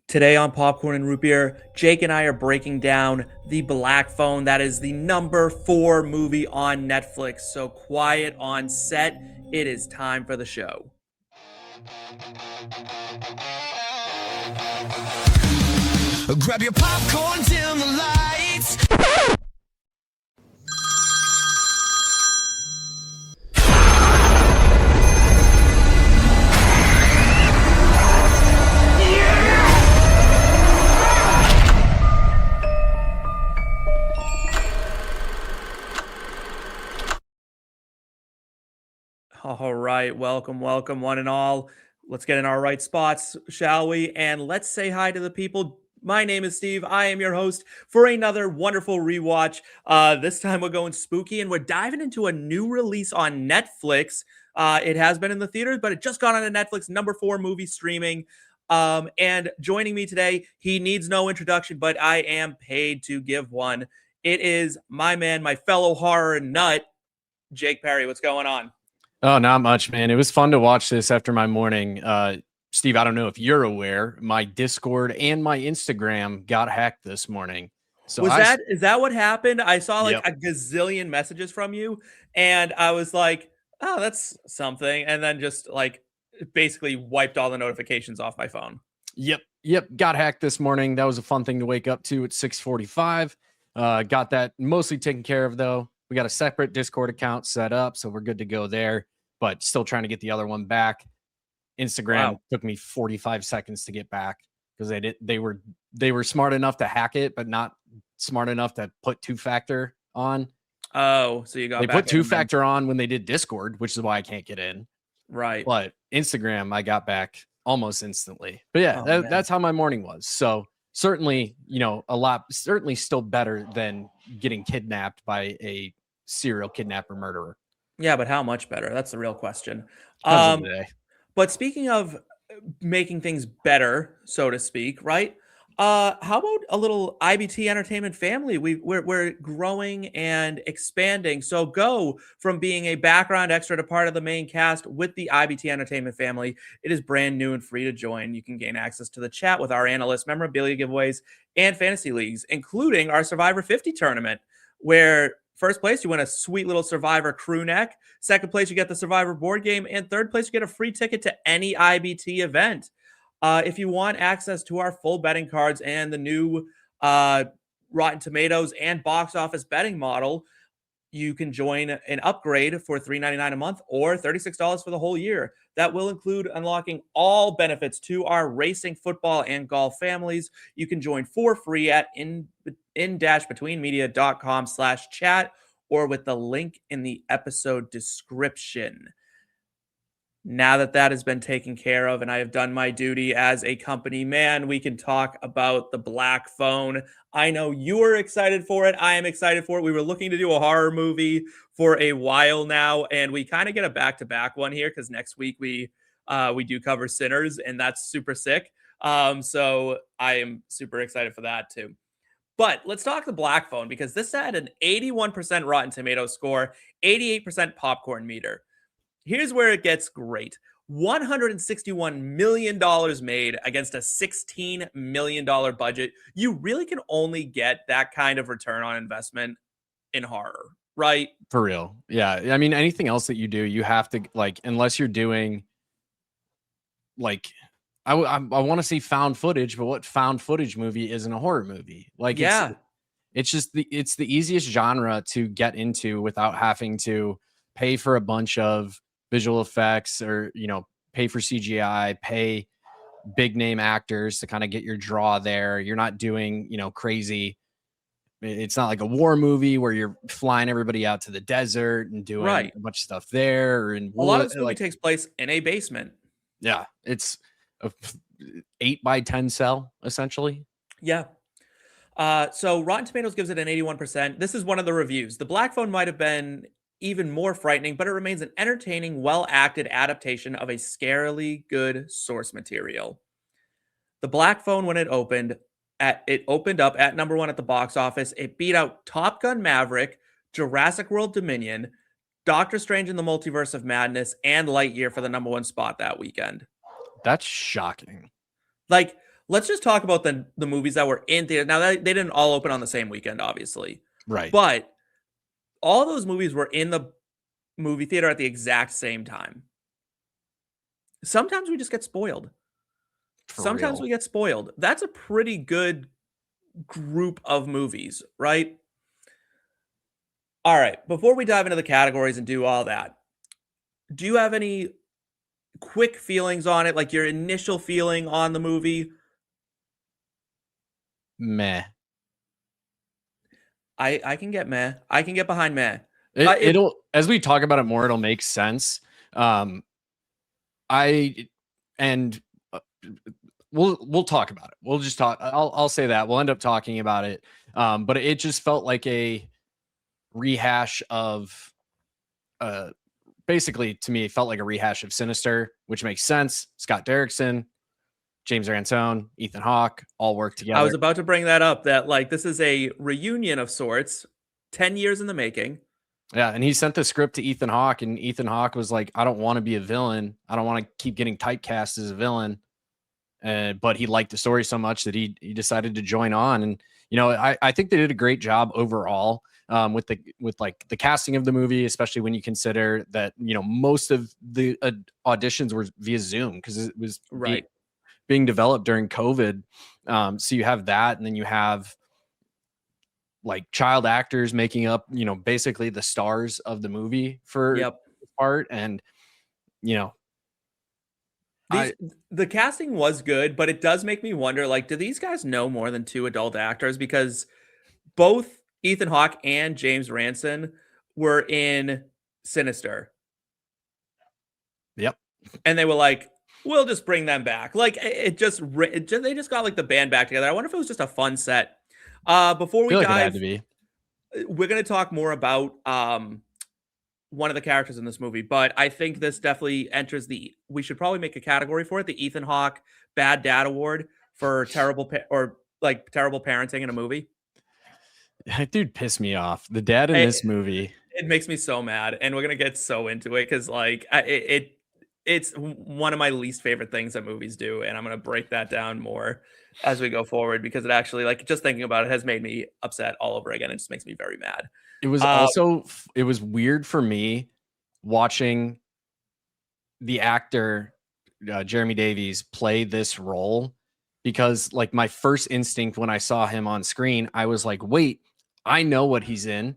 Today on Popcorn and Root Beer, Jake and I are breaking down The Black Phone. That is the number 4 movie on Netflix. So quiet on set. It is time for the show. Grab your popcorn, dim the lights. All right, welcome, one and all. Let's get in our right spots, shall we? And let's say hi to the people. My name is Steve. I am your host for another wonderful rewatch. This time we're going spooky and we're diving into a new release on Netflix. It has been in the theaters, but it just got on Netflix, number 4 movie streaming. And joining me today, he needs no introduction, but I am paid to give one. It is my man, my fellow horror nut, Jake Parry. What's going on? Oh, not much, man. It was fun to watch this after my morning. Steve, I don't know if you're aware, my Discord and my Instagram got hacked this morning. So is that what happened? I saw like a gazillion messages from you, and I was like, oh, that's something. And then just like basically wiped all the notifications off my phone. Yep. Got hacked this morning. That was a fun thing to wake up to at 6:45. Got that mostly taken care of, though. We got a separate Discord account set up, so we're good to go there, but still trying to get the other one back. Instagram took me 45 seconds to get back because they were smart enough to hack it, but not smart enough to put two-factor on. Oh, so they put two-factor on when they did Discord, which is why I can't get in. Right. But Instagram, I got back almost instantly. But yeah, that's how my morning was. So certainly, certainly still better than getting kidnapped by a serial kidnapper murderer. Yeah, but how much better? That's the real question. But speaking of making things better, so to speak, right? How about a little IBT Entertainment family? We're growing and expanding. So go from being a background extra to part of the main cast with the IBT Entertainment family. It is brand new and free to join. You can gain access to the chat with our analysts, memorabilia giveaways, and fantasy leagues, including our Survivor 50 tournament, where first place, you win a sweet little Survivor crew neck. Second place, you get the Survivor board game. And third place, you get a free ticket to any IBT event. If you want access to our full betting cards and the new Rotten Tomatoes and box office betting model, you can join an upgrade for $3.99 a month or $36 for the whole year. That will include unlocking all benefits to our racing, football, and golf families. You can join for free at in-betweenmedia.com/chat or with the link in the episode description. Now that has been taken care of and I have done my duty as a company man, we can talk about The Black Phone. I know you are excited for it. I am excited for it. We were looking to do a horror movie for a while now, and we kind of get a back-to-back one here because next week we do cover Sinners, and that's super sick. So I am super excited for that too. But let's talk The Black Phone because this had an 81% Rotten Tomatoes score, 88% popcorn meter. Here's where it gets great. $161 million made against a $16 million budget. You really can only get that kind of return on investment in horror, right? For real. Yeah. I mean, anything else that you do, you have to, unless you're doing, I want to say found footage, but what found footage movie isn't a horror movie? It's just it's the easiest genre to get into without having to pay for a bunch of visual effects or, pay for CGI, pay big name actors to kind of get your draw there. You're not doing, crazy. It's not like a war movie where you're flying everybody out to the desert and doing a bunch of stuff there. Or in a lot of this movie takes place in a basement. Yeah. It's a 8x10 cell essentially. Yeah. So Rotten Tomatoes gives it an 81%. This is one of the reviews. The Black Phone might have been even more frightening, but it remains an entertaining, well-acted adaptation of a scarily good source material. The Black Phone, when it opened up at number 1 at the box office. It beat out Top Gun Maverick, Jurassic World Dominion, Doctor Strange in the Multiverse of Madness, and Lightyear for the number 1 spot that weekend. That's shocking. let's just talk about the movies that were in theater. Now, they didn't all open on the same weekend, obviously. Right. But all those movies were in the movie theater at the exact same time. Sometimes we just get spoiled. Sometimes we get spoiled. That's a pretty good group of movies, right? All right. Before we dive into the categories and do all that, do you have any quick feelings on it? Like your initial feeling on the movie? Meh. I can get meh. I can get behind meh. It'll, as we talk about it more, it'll make sense. We'll talk about it. We'll just talk. I'll say that we'll end up talking about it. But it just felt like a rehash of, basically to me, it felt like a rehash of Sinister, which makes sense. Scott Derrickson, James Ransone, Ethan Hawke all work together. I was about to bring that up, that like this is a reunion of sorts, 10 years in the making. Yeah, and he sent the script to Ethan Hawke, and Ethan Hawke was like, I don't want to be a villain. I don't want to keep getting typecast as a villain. But he liked the story so much that he decided to join on. And, you know, I think they did a great job overall with the casting of the movie, especially when you consider that, you know, most of the auditions were via Zoom because it was being developed during COVID. So you have that, and then you have like child actors making up, you know, basically the stars of the movie for the part. And, you know, the casting was good, but it does make me wonder, like, do these guys know more than 2 adult actors? Because both Ethan Hawke and James Ransone were in Sinister. Yep. And they were like, we'll just bring them back. Like, they just got like the band back together. I wonder if it was just a fun set. Before we dive, we're going to talk more about one of the characters in this movie, but I think this definitely enters we should probably make a category for it, the Ethan Hawke Bad Dad Award for terrible parenting in a movie. That dude pissed me off. The dad in this movie. It makes me so mad, and we're going to get so into it because like it's one of my least favorite things that movies do, and I'm going to break that down more as we go forward because it actually, like, just thinking about it has made me upset all over again. It just makes me very mad. It was it was weird for me watching the actor Jeremy Davies play this role because, like, my first instinct when I saw him on screen, I was like, wait, I know what he's in.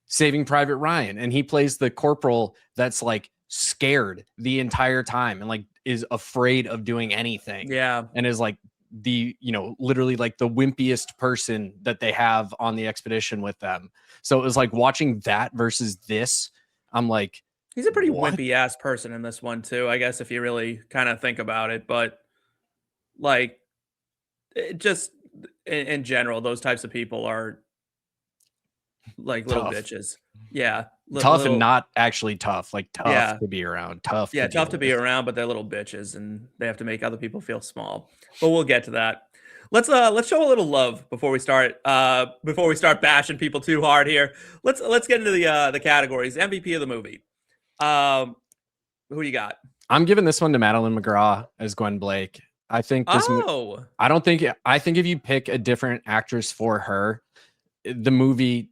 Saving Private Ryan. And he plays the corporal that's like scared the entire time and like is afraid of doing anything. Yeah. And is like the, you know, literally like the wimpiest person that they have on the expedition with them. So it was like watching that versus this. I'm like, he's a pretty wimpy ass person in this one too, I guess, if you really kind of think about it. But like, just in general, those types of people are like little bitches. Yeah. Tough and not actually tough. Like tough to be around. Tough. Yeah, tough to be around, but they're little bitches and they have to make other people feel small. But we'll get to that. Let's show a little love before we start bashing people too hard here. Let's get into the categories. MVP of the movie. Who you got? I'm giving this one to Madeline McGraw as Gwen Blake. I think this I think if you pick a different actress for her, the movie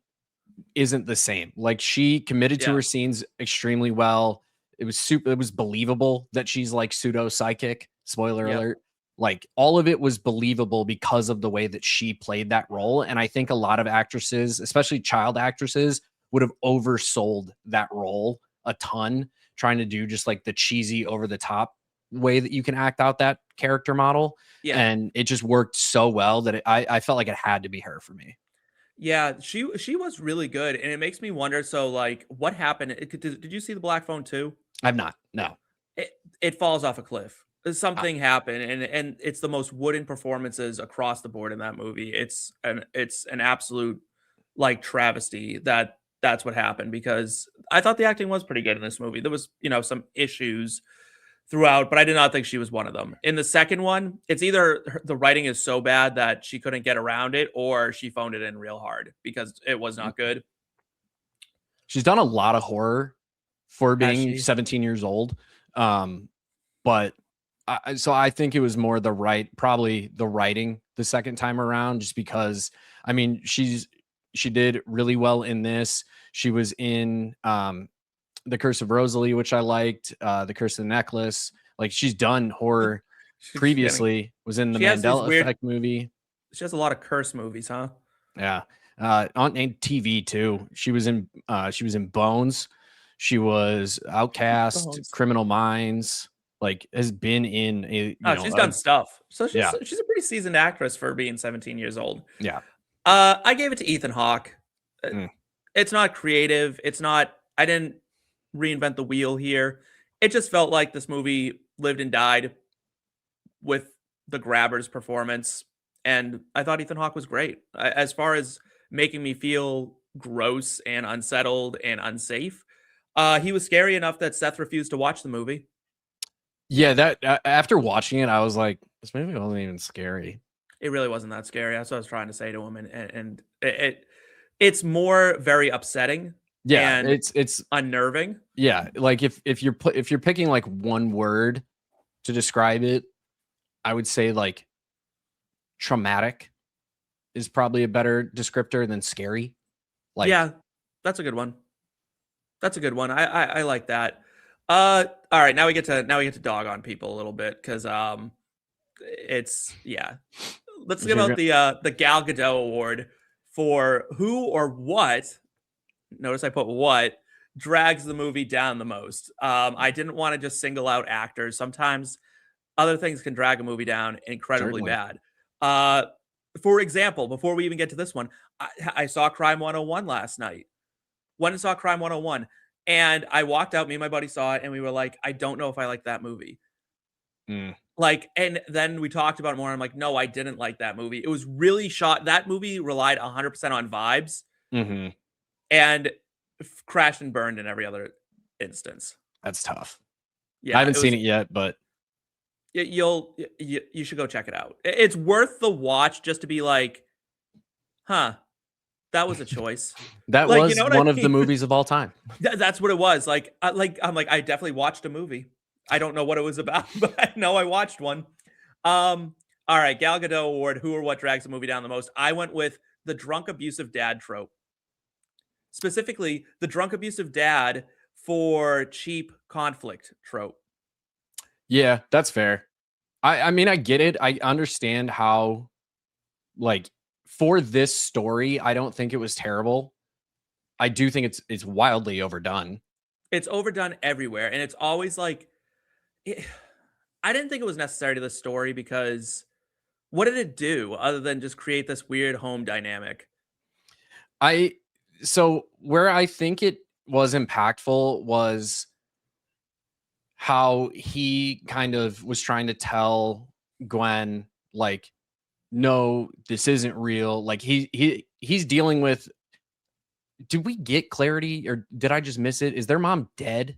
isn't the same. Like, she committed to her scenes extremely well. It was believable that she's like pseudo psychic. Spoiler alert. Like, all of it was believable because of the way that she played that role. And I think a lot of actresses, especially child actresses, would have oversold that role a ton, trying to do just like the cheesy over the top way that you can act out that character model. Yeah. And it just worked so well that I felt like it had to be her for me. Yeah, she was really good, and it makes me wonder. So, like, what happened? Did you see The Black Phone too? I've not. No. It falls off a cliff. Something happened, and it's the most wooden performances across the board in that movie. It's an absolute like travesty that's what happened, because I thought the acting was pretty good in this movie. There was, you know, some issues throughout, but I did not think she was one of them. In the second one, it's either the writing is so bad that she couldn't get around it, or she phoned it in real hard because it was not good. She's done a lot of horror for being 17 years old. But So I think it was more probably the writing the second time around, just because, I mean, she did really well in this. She was in The Curse of Rosalie, which I liked, The Curse of the Necklace. Like, she's done horror previously, was in the Mandela Effect movie. She has a lot of curse movies, huh? Yeah. On TV too. She was in Bones. She was Outcast, Criminal Minds. Like, has been in she's done stuff. So she's a pretty seasoned actress for being 17 years old. Yeah. I gave it to Ethan Hawke. It's not creative. It's not, I didn't reinvent the wheel here. It just felt like this movie lived and died with the grabber's performance. And I thought Ethan Hawke was great. As far as making me feel gross and unsettled and unsafe, he was scary enough that Seth refused to watch the movie. Yeah, that after watching it, I was like, this movie wasn't even scary. It really wasn't that scary. That's what I was trying to say to him, and it's more very upsetting. Yeah, and it's unnerving. Yeah, like if you're picking like one word to describe it, I would say like traumatic is probably a better descriptor than scary. Like, yeah, that's a good one. That's a good one. I like that. All right, now we get to dog on people a little bit, because it's, yeah. Let's give out the Gal Gadot Award for who or what, notice I put what, drags the movie down the most. I didn't want to just single out actors. Sometimes other things can drag a movie down incredibly bad. For example, before we even get to this one, I saw Crime 101 last night. Went and saw Crime 101. And I walked out, me and my buddy saw it, and we were like, I don't know if I like that movie. Like, and then we talked about it more. And I'm like, no, I didn't like that movie. It was really shot. That movie relied 100% on vibes and crashed and burned in every other instance. That's tough. Yeah, I haven't seen it yet, but you should go check it out. It's worth the watch just to be like, huh, that was a choice. That was one of the movies of all time. That's what it was. Like, I'm like, I definitely watched a movie. I don't know what it was about, but I know I watched one. All right, Gal Gadot Award, who or what drags the movie down the most? I went with the drunk abusive dad trope. Specifically, the drunk abusive dad for cheap conflict trope. Yeah, that's fair. I mean, I get it. I understand how, like, for this story, I don't think it was terrible. I do think it's wildly overdone. It's overdone everywhere, and it's always like, I didn't think it was necessary to the story, because what did it do other than just create this weird home dynamic? So where I think it was impactful was how he kind of was trying to tell Gwen, like, no, this isn't real. Like, he's dealing with, did we get clarity, or did I just miss it? Is their mom dead?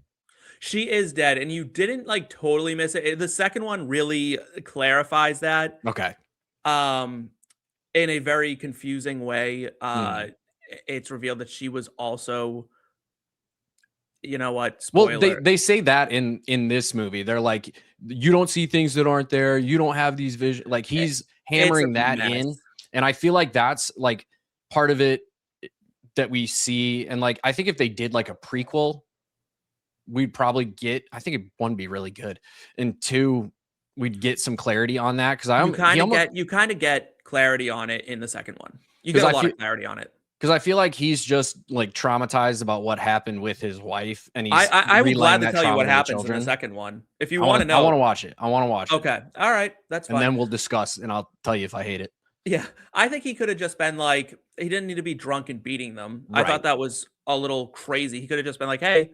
She is dead, and you didn't like totally miss it. The second one really clarifies that. Okay. In a very confusing way. It's revealed that she was also, you know what? Spoiler. Well, they say that in this movie. They're like, you don't see things that aren't there. You don't have these visions. Like, he's hammering that in. And I feel like that's like part of it that we see. And like, I think if they did like a prequel, we'd probably get, I think one would be really good. And two, we'd get some clarity on that. Cause you kind of get clarity on it in the second one. You get a lot of clarity on it. Because I feel like he's just like traumatized about what happened with his wife, and he's. I would glad to tell you what happens in the second one if you want to know. I want to watch it. I want to watch it. Okay, all right, that's fine. And then we'll discuss, and I'll tell you if I hate it. Yeah, I think he could have just been like, he didn't need to be drunk and beating them. Right. I thought that was a little crazy. He could have just been like, hey,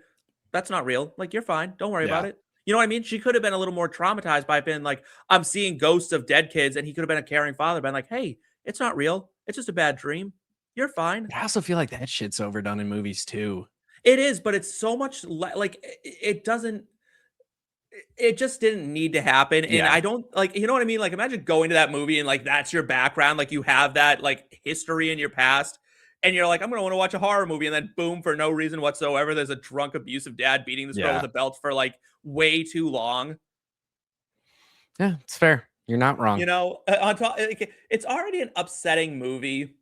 that's not real. Like, you're fine. Don't worry about it. You know what I mean? She could have been a little more traumatized by being like, I'm seeing ghosts of dead kids, and he could have been a caring father, been like, hey, it's not real. It's just a bad dream. You're fine. I also feel like that shit's overdone in movies too. It is, but it's so much like it doesn't. It just didn't need to happen, and I don't like. You know what I mean? Like, imagine going to that movie and like that's your background, like you have that like history in your past, and you're like, I'm gonna want to watch a horror movie, and then boom, for no reason whatsoever, there's a drunk abusive dad beating this girl with a belt for like way too long. Yeah, it's fair. You're not wrong. You know, on top, it's already an upsetting movie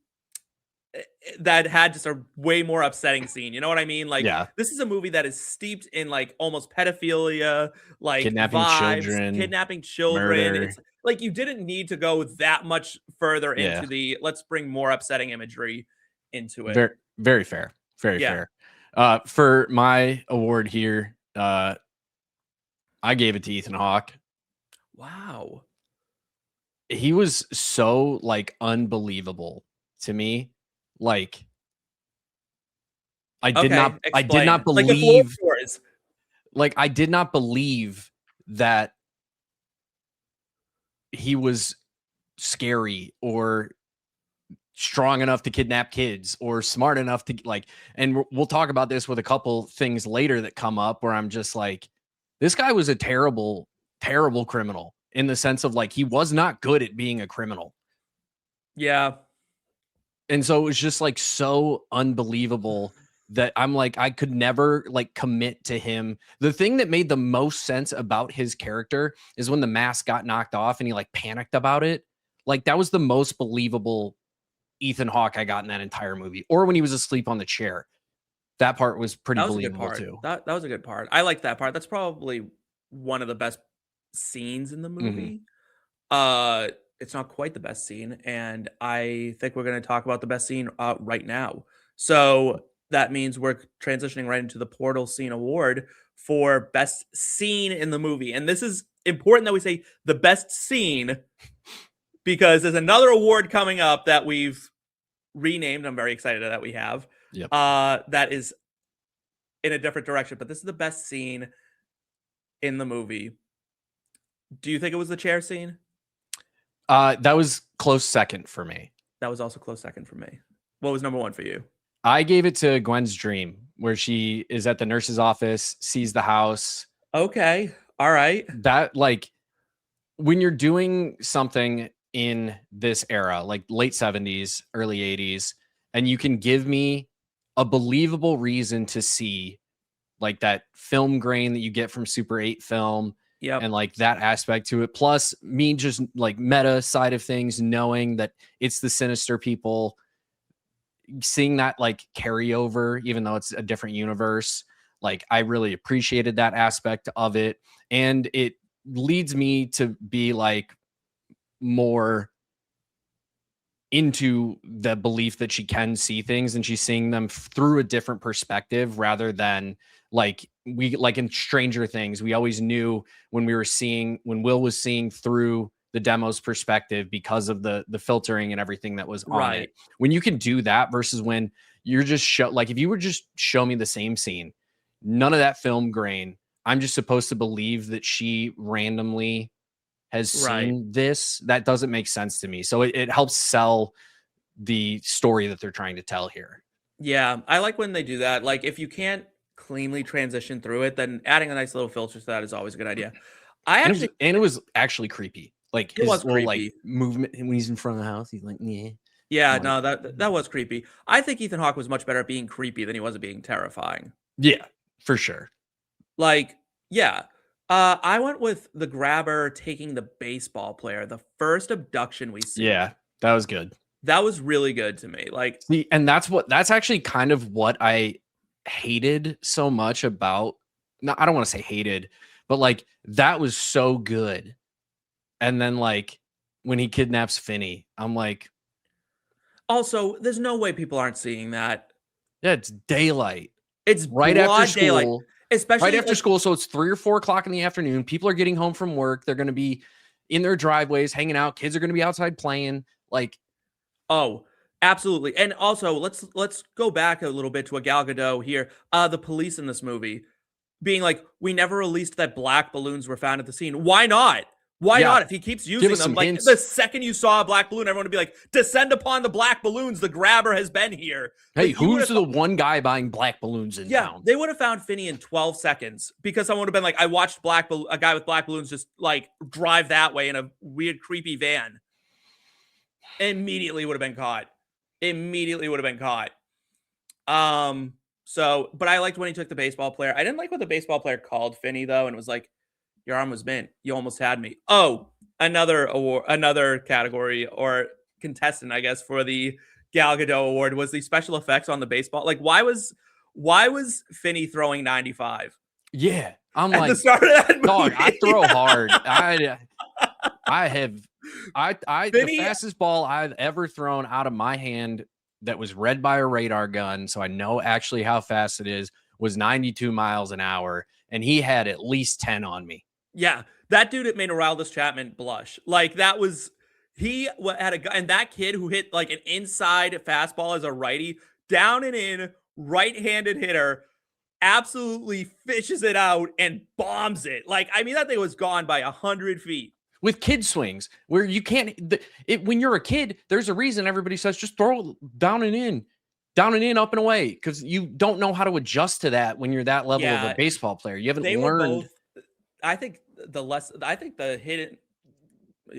that had just a way more upsetting scene. You know what I mean? Like, Yeah. this is a movie that is steeped in like almost pedophilia, like Kidnapping vibes, children, kidnapping children. murder. It's like you didn't need to go that much further Yeah. into the let's bring more upsetting imagery into it. Very, very fair. Very fair. For my award here, I gave it to Ethan Hawke. Wow. He was so like unbelievable to me. Like I did not believe like I did not believe that he was scary or strong enough to kidnap kids or smart enough to like, and we'll talk about this with a couple things later that come up where I'm just like, this guy was a terrible, terrible criminal in the sense of like, he was not good at being a criminal. Yeah. And so it was just like so unbelievable that I'm like, I could never like commit to him. The thing that made the most sense about his character is when the mask got knocked off and he like panicked about it. Like that was the most believable Ethan Hawke I got in that entire movie. Or when he was asleep on the chair. That part was pretty believable too. That was a good part. I like that part. That's probably one of the best scenes in the movie. It's not quite the best scene, and I think we're going to talk about the best scene right now. So that means we're transitioning right into the Portal Scene Award for best scene in the movie. And this is important that we say the best scene because there's another award coming up that we've renamed. I'm very excited that we have. Yep. That is in a different direction, but this is the best scene in the movie. Do you think it was the chair scene? That was close second for me. That was also close second for me. What was number one for you? I gave it to Gwen's dream, where she is at the nurse's office, sees the house. Okay. All right. That, like, when you're doing something in this era, like late 70s, early 80s, and you can give me a believable reason to see, like, that film grain that you get from Super 8 film, and like that aspect to it, plus me just like meta side of things, knowing that it's the sinister people, seeing that like carryover, even though it's a different universe, like I really appreciated that aspect of it. And it leads me to be like more into the belief that she can see things and she's seeing them through a different perspective rather than like we like in Stranger Things, we always knew when we were seeing, when Will was seeing through the demo's perspective because of the filtering and everything that was on it. When you can do that versus when you're just like, if you would just show me the same scene, none of that film grain, I'm just supposed to believe that she randomly has seen this. That doesn't make sense to me. So it helps sell the story that they're trying to tell here. Yeah, I like when they do that. Like if you can't cleanly transition through it, then adding a nice little filter to that is always a good idea. It was actually creepy. Like it was little, creepy. like movement when he's in front of the house, he's like, yeah. Yeah, no, that was creepy. I think Ethan Hawke was much better at being creepy than he was at being terrifying. Yeah, for sure. Like, yeah. I went with the grabber taking the baseball player, the first abduction we see. Yeah, that was good. That was really good to me. Like, see, and that's actually kind of what I hated so much about. No, I don't want to say hated, but like that was so good. And then like when he kidnaps Finney, I'm like, also, there's no way people aren't seeing that. Yeah, it's daylight. It's right after school. Daylight. Especially right after school. So it's 3 or 4 o'clock in the afternoon. People are getting home from work. They're going to be in their driveways, hanging out. Kids are going to be outside playing. Like, oh, absolutely. And also, let's go back a little bit to a Gal Gadot here. The police in this movie being like, we never released that black balloons were found at the scene. Why not? Why not? If he keeps using them, like hints. The second you saw a black balloon, everyone would be like, descend upon the black balloons. The grabber has been here. Hey, who's the one guy buying black balloons in town? They would have found Finney in 12 seconds because someone would have been like, I watched a guy with black balloons just like drive that way in a weird, creepy van. Immediately would have been caught. So, but I liked when he took the baseball player. I didn't like what the baseball player called Finney though. And it was like, Your arm was mint. You almost had me. Oh, another award, another category or contestant, I guess, for the Gal Gadot award was the special effects on the baseball. Like, why was Finney throwing 95? Yeah, I'm at like, the start of that movie? Dog, I throw hard. The Finney, fastest ball I've ever thrown out of my hand that was read by a radar gun, so I know actually how fast it is, was 92 miles an hour, and he had at least 10 on me. Yeah, that dude, it made Aroldis Chapman blush. Like, that was, he had a guy, and that kid who hit like an inside fastball as a righty, down and in, right-handed hitter, absolutely fishes it out and bombs it. Like, I mean, that thing was gone by 100 feet. With kid swings, where you can't, when you're a kid, there's a reason everybody says just throw down and in, up and away, because you don't know how to adjust to that when you're that level of a baseball player. You haven't learned. I think the hidden,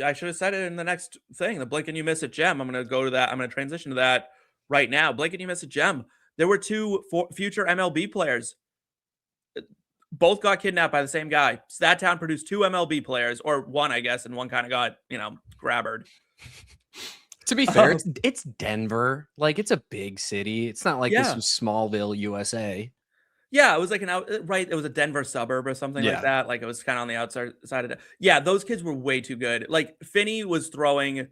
I should have said it in the next thing, the blink and you miss a gem. I'm going to go to that. I'm going to transition to that right now. Blink and you miss a gem. There were two future MLB players. Both got kidnapped by the same guy. Town produced 2 MLB players, or one, I guess, and one kind of got, grabbered. To be fair, it's Denver. Like, it's a big city. It's not like this was Smallville, USA. Yeah, it was like it was a Denver suburb or something like that. Like, it was kind of on the outside side of it. Yeah, those kids were way too good. Like, Finney was throwing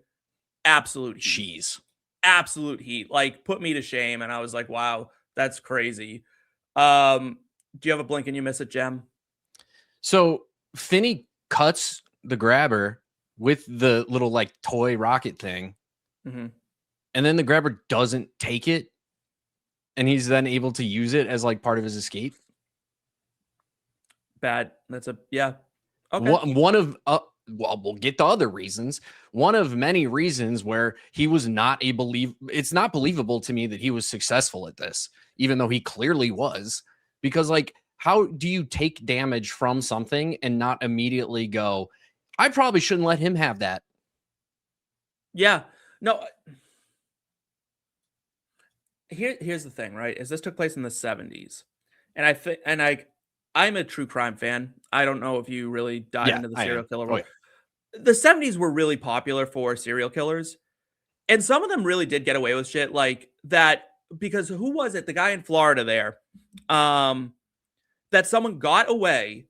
absolute heat. Absolute heat. Like, put me to shame. And I was like, wow, that's crazy. Do you have a blink and you miss a gem? So Finney cuts the grabber with the little like toy rocket thing. Mm-hmm. And then the grabber doesn't take it. And he's then able to use it as like part of his escape. Bad. That's okay. One of, well, we'll get to other reasons. One of many reasons where he was not it's not believable to me that he was successful at this, even though he clearly was. Because, like, how do you take damage from something and not immediately go, I probably shouldn't let him have that? Yeah. No. Here's the thing, right? Is this took place in the 70s. And I'm a true crime fan. I don't know if you really dive into the serial killer world. The 70s were really popular for serial killers. And some of them really did get away with shit like that. Because who was it? The guy in Florida there, that someone got away,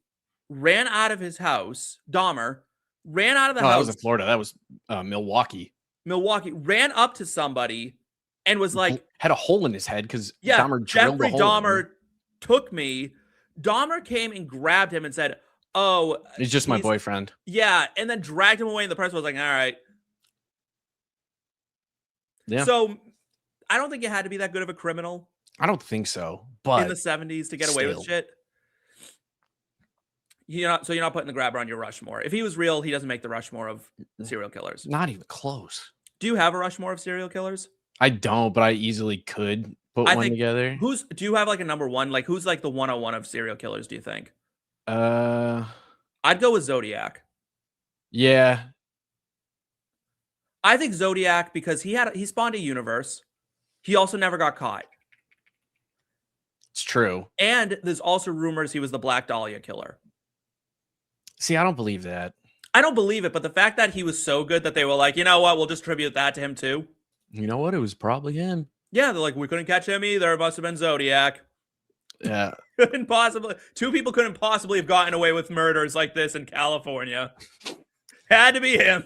ran out of his house. Dahmer ran out of the house. That was in Florida. That was Milwaukee. Ran up to somebody and was like, had a hole in his head because Dahmer drilled a hole. Dahmer took me. Dahmer came and grabbed him and said, "Oh, he's just my boyfriend." Yeah, and then dragged him away. And the person was like, "All right." Yeah. So I don't think you had to be that good of a criminal. I don't think so. But in the 70s to get away with shit. You're not putting the grabber on your Rushmore. If he was real, he doesn't make the Rushmore of serial killers. Not even close. Do you have a Rushmore of serial killers? I don't, but I easily could put one together. Do you have like a number one? Like, who's like the 101 of serial killers, do you think? I'd go with Zodiac. Yeah. I think Zodiac because he spawned a universe. He also never got caught. It's true. And there's also rumors he was the Black Dahlia killer. See, I don't believe that. I don't believe it, but the fact that he was so good that they were like, you know what, we'll just tribute that to him too. You know what? It was probably him. Yeah, they're like, we couldn't catch him either. It must have been Zodiac. Yeah. Two people couldn't possibly have gotten away with murders like this in California. Had to be him.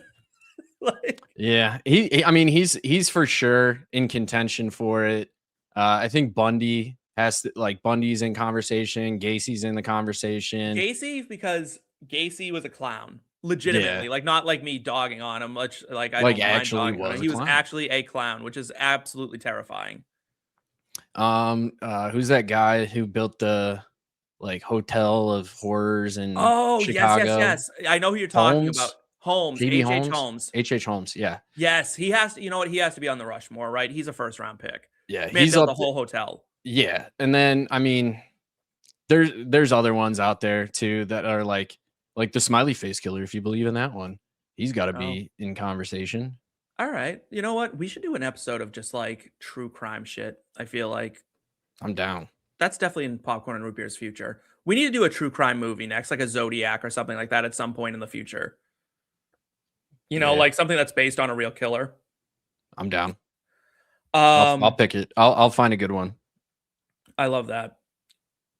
Yeah. He's for sure in contention for it. I think Bundy Bundy's in conversation. Gacy's in the conversation. Gacy, because Gacy was a clown. Legitimately. Like, not like me dogging on him. He was actually a clown, which is absolutely terrifying. Who's that guy who built the Hotel of Horrors in Chicago? Yes. I know who you're talking about. Holmes. H.H. Holmes. H.H. Holmes, yeah. Yes, he has to, you know what? He has to be on the Rushmore, right? He's a first round pick. Yeah, he's built the whole hotel. Yeah. And then there's other ones out there too that are like the smiley face killer, if you believe in that one. He's got to be in conversation. All right. You know what? We should do an episode of just like true crime shit. I feel like I'm down. That's definitely in Popcorn and Root Beer's future. We need to do a true crime movie next, like a Zodiac or something like that at some point in the future. You know, like something that's based on a real killer. I'm down. I'll pick it. I'll find a good one. I love that.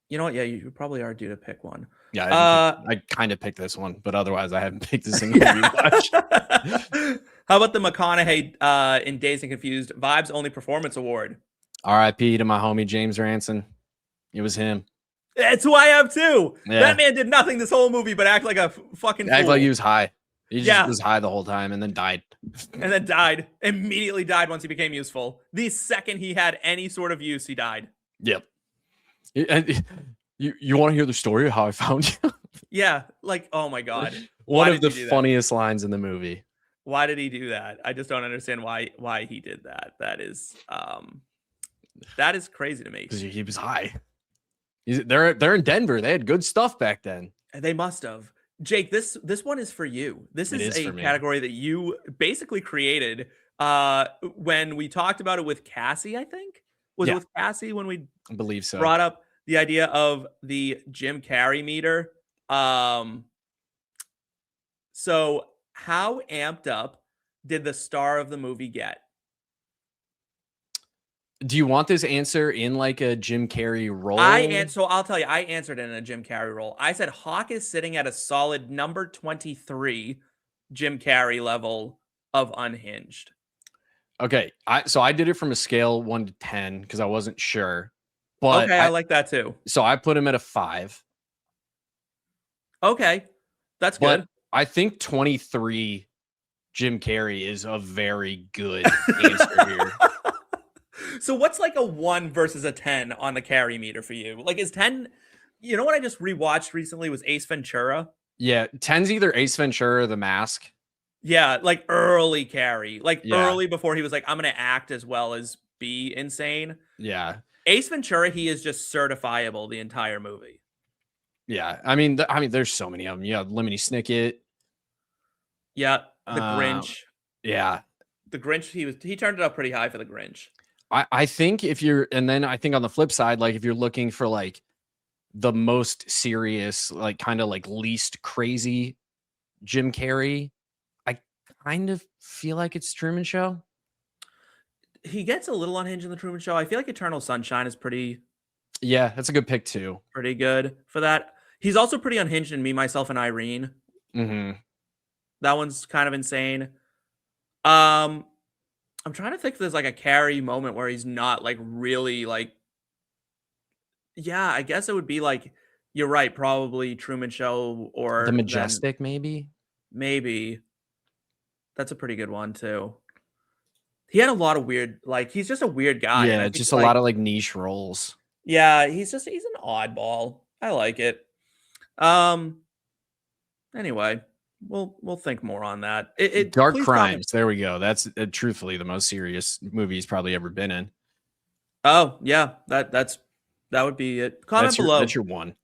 You know what? Yeah, you probably are due to pick one. Yeah, I kind of picked this one, but otherwise I haven't picked a single Rewatch. How about the McConaughey in Dazed and Confused Vibes Only Performance Award? R.I.P. to my homie James Ranson. It was him. That's who I have too. Yeah. That man did nothing this whole movie but act like a fucking fool. Act like he was high. He just was high the whole time and then died. And then died. Immediately died once he became useful. The second he had any sort of use, he died. Yep. And you want to hear the story of how I found you? Yeah. Like, oh my God. One of the funniest lines in the movie. Why did he do that? I just don't understand why he did that. That is crazy to me. Because he was high. They're in Denver. They had good stuff back then. They must have. Jake, this one is for you. This is a category that you basically created when we talked about it with Cassie, I think. Was it with Cassie when we I believe so. Brought up the idea of the Jim Carrey meter? So how amped up did the star of the movie get? Do you want this answer in like a Jim Carrey role? So I'll tell you, I answered in a Jim Carrey role. I said Hawke is sitting at a solid number 23 Jim Carrey level of unhinged. Okay. So I did it from a scale 1 to 10 because I wasn't sure. But okay, I like that too. So I put him at a 5. Okay. That's good. But I think 23 Jim Carrey is a very good answer here. So what's like a 1 versus a 10 on the Carrey meter for you? Like is 10, you know what I just rewatched recently was Ace Ventura? Yeah, 10's either Ace Ventura or The Mask. Yeah, like early Carrey. Like early before he was like, I'm going to act as well as be insane. Yeah. Ace Ventura, he is just certifiable the entire movie. Yeah. I mean, there's so many of them. Yeah, Lemony Snicket. Yeah, the Grinch. Yeah. The Grinch, he turned it up pretty high for the Grinch. I think and then I think on the flip side, like if you're looking for like the most serious, like kind of like least crazy Jim Carrey, I kind of feel like it's Truman Show. He gets a little unhinged in the Truman Show. I feel like Eternal Sunshine is pretty. Yeah, that's a good pick too. Pretty good for that. He's also pretty unhinged in Me, Myself, and Irene. Mm-hmm. That one's kind of insane. I'm trying to think if there's like a Carrey moment where he's not like really like. Yeah, I guess it would be like, you're right, probably Truman Show or The Majestic, maybe. Maybe. That's a pretty good one too. He had a lot of weird, like he's just a weird guy. Yeah, just a lot of like niche roles. Yeah, he's an oddball. I like it. Anyway, we'll think more on that. Dark Crimes. There we go. That's truthfully the most serious movie he's probably ever been in. Oh yeah, that would be it. Comment below. That's your 1.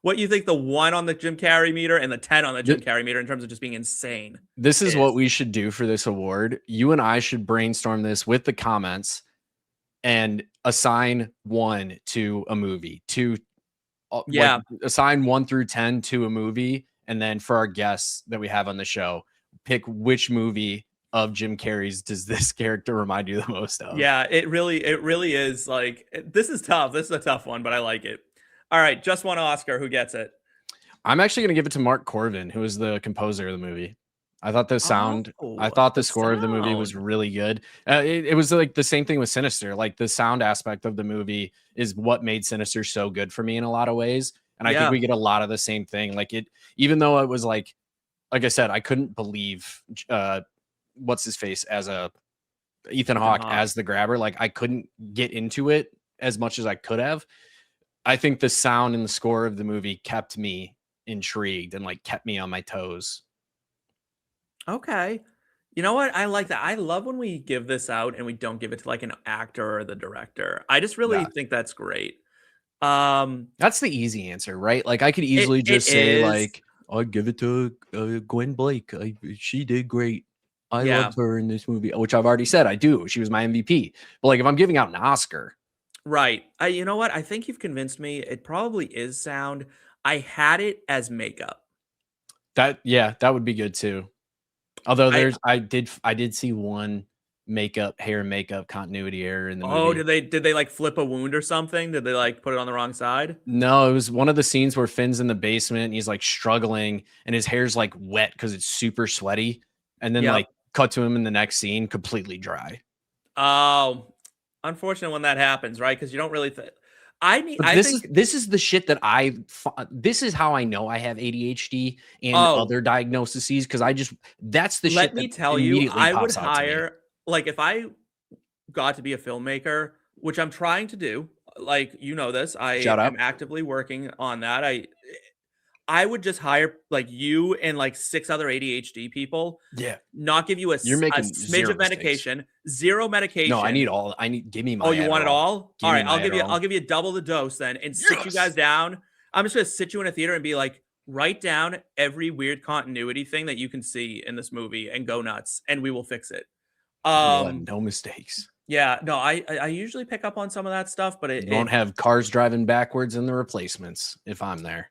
What you think the 1 on the Jim Carrey meter and the 10 on the Jim Carrey meter in terms of just being insane? This is what we should do for this award. You and I should brainstorm this with the comments and assign 1 to a movie. Assign 1 through 10 to a movie. And then for our guests that we have on the show, pick which movie of Jim Carrey's does this character remind you the most of? Yeah, it really is like, this is tough. This is a tough one, but I like it. All right, just one Oscar. Who gets it? I'm actually going to give it to Mark Corvin, who is the composer of the movie. I thought the score of the movie was really good. It was like the same thing with Sinister. Like the sound aspect of the movie is what made Sinister so good for me in a lot of ways. And I think we get a lot of the same thing. Like even though it was like I said, I couldn't believe what's his face as Ethan Hawke as the grabber. Like I couldn't get into it as much as I could have. I think the sound and the score of the movie kept me intrigued and like kept me on my toes. Okay. You know what? I like that. I love when we give this out and we don't give it to like an actor or the director. I just really think that's great. That's the easy answer, right? Like I could easily just say like, I'd give it to Gwen Blake. She did great. I loved her in this movie, which I've already said I do. She was my MVP. But like if I'm giving out an Oscar, Right. You know what? I think you've convinced me. It probably is sound. I had it as makeup. That would be good too. Although I I did see one hair and makeup continuity error in the Oh, movie. did they like flip a wound or something? Did they like put it on the wrong side? No, it was one of the scenes where Finn's in the basement and he's like struggling and his hair's like wet because it's super sweaty. And then Yep. like cut to him in the next scene, completely dry. Oh, unfortunate when that happens, right? Because you don't really But I think this is the shit that this is how I know I have ADHD and oh, other diagnoses because that's the let shit that me tell you, immediately I would pops out to me. hire like if I got to be a filmmaker, which I'm trying to do. Like you know this, I Shout am out. actively working on that. I would just hire like you and like 6 other ADHD people, Yeah. not give you You're a making smidge zero of mistakes. medication, 0 No, medication. give me Oh, my you want it Adderall. all? Give All me right, my Adderall. I'll give you double the dose then and sit you guys Yes. down. I'm just gonna sit you in a theater and be like, write down every weird continuity thing that you can see in this movie and go nuts, and we will fix it. You'll have Um, no mistakes. yeah, no, I usually pick up on some of that stuff, but You won't have cars driving backwards in the replacements if I'm there.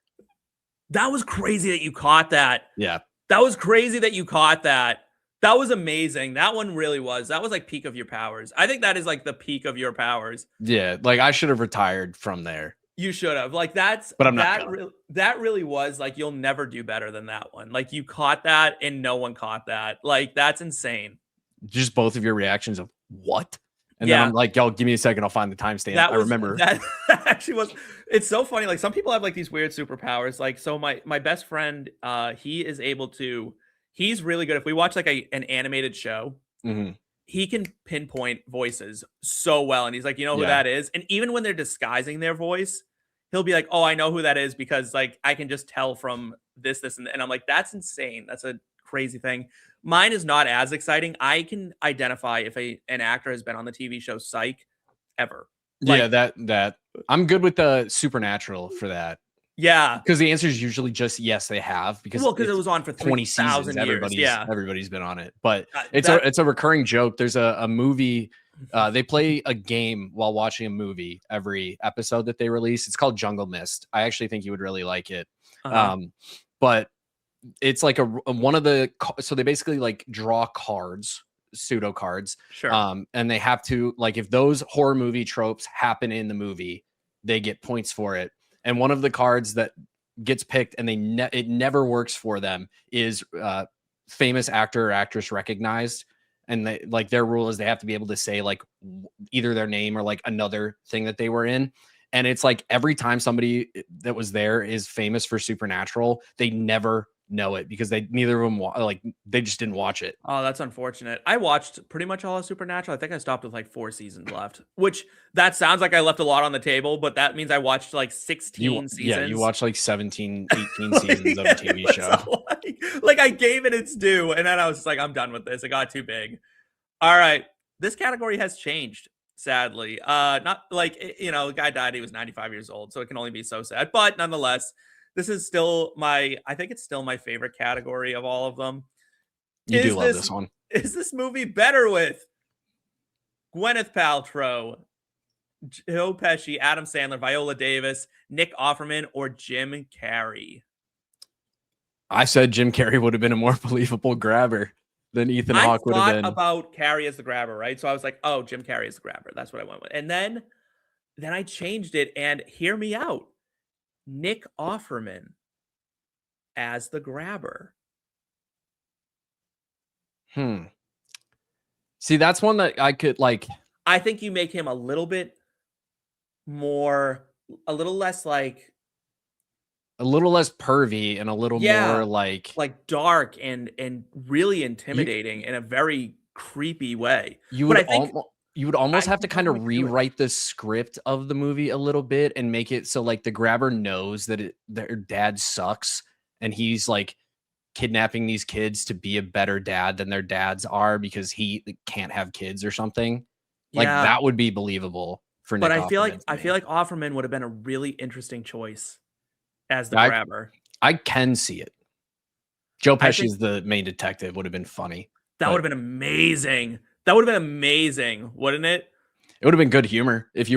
that was crazy that you caught that. Yeah. That was crazy that you caught that. That was amazing. That one really was. That was like peak of your powers. I think that is like the peak of your powers. Yeah. Like I should have retired from there, You should have. Like but I'm not gonna. that really was like you'll never do better than that one. Like you caught that and no one caught that. Like that's insane. Just both of your reactions of what? And then Yeah. I'm like, yo, give me a second. I'll find the timestamp. I remember. That actually was. It's so funny. Like some people have like these weird superpowers. Like so, my best friend, he is able to. He's really good. If we watch like an animated show, Mhm. he can pinpoint voices so well, and he's like, you know who Yeah. that is. And even when they're disguising their voice, he'll be like, oh, I know who that is because like I can just tell from this, and I'm like, that's insane. That's a crazy thing. Mine is not as exciting. I can identify if an actor has been on the TV show Psych ever. Yeah, Like, that I'm good with the Supernatural for that. yeah. Because the answer is usually just yes, they have because Well, because it it's was on for 20 seasons. 3,000 years. Yeah. Everybody's been on it. But That it's a recurring joke. There's a movie. They play a game while watching a movie every episode that they release. It's called Jungle Mist. I actually think you would really like it. uh-huh. But it's like one of the so they basically like draw cards, pseudo cards. Sure. And they have to like if those horror movie tropes happen in the movie, they get points for it. And one of the cards that gets picked and it never works for them is famous actor or actress recognized. And they like their rule is they have to be able to say like either their name or like another thing that they were in. And it's like every time somebody that was there is famous for Supernatural, they never know it because neither of them like they just didn't watch it. Oh, that's unfortunate. I watched pretty much all of Supernatural. I think I stopped with like 4 seasons left, which that sounds like I left a lot on the table, but that means I watched like 16 seasons. Yeah, you watched like 17, 18 seasons of a TV show. Like I gave it its due, and then I was just like, I'm done with this. It got too big. All right. This category has changed, sadly. Not like, the guy died. He was 95 years old, so it can only be so sad. But nonetheless, this is still I think it's still my favorite category of all of them. You do love this one. Is this movie better with Gwenyth Paltrow, Joe Pesci, Adam Sandler, Viola Davis, Nick Offerman, or Jim Carrey? I said Jim Carrey would have been a more believable grabber than Ethan Hawke would have been. I thought about Carrey as the grabber, right? So I was like, oh, Jim Carrey is the grabber. That's what I went with. And then I changed it, and hear me out. Nick Offerman as the grabber. See, that's one that I could like. I think you make him a little less pervy and a little more like dark and really intimidating in a very creepy way. You would almost have to kind of rewrite the script of the movie a little bit and make it so like the grabber knows that their dad sucks and he's like kidnapping these kids to be a better dad than their dads are because he can't have kids or something. Like that would be believable for Nick. But I feel like Offerman would have been a really interesting choice as the grabber. I can see it. Joe Pesci's the main detective would have been funny. That would have been amazing. That would have been amazing, wouldn't it? It would have been good humor if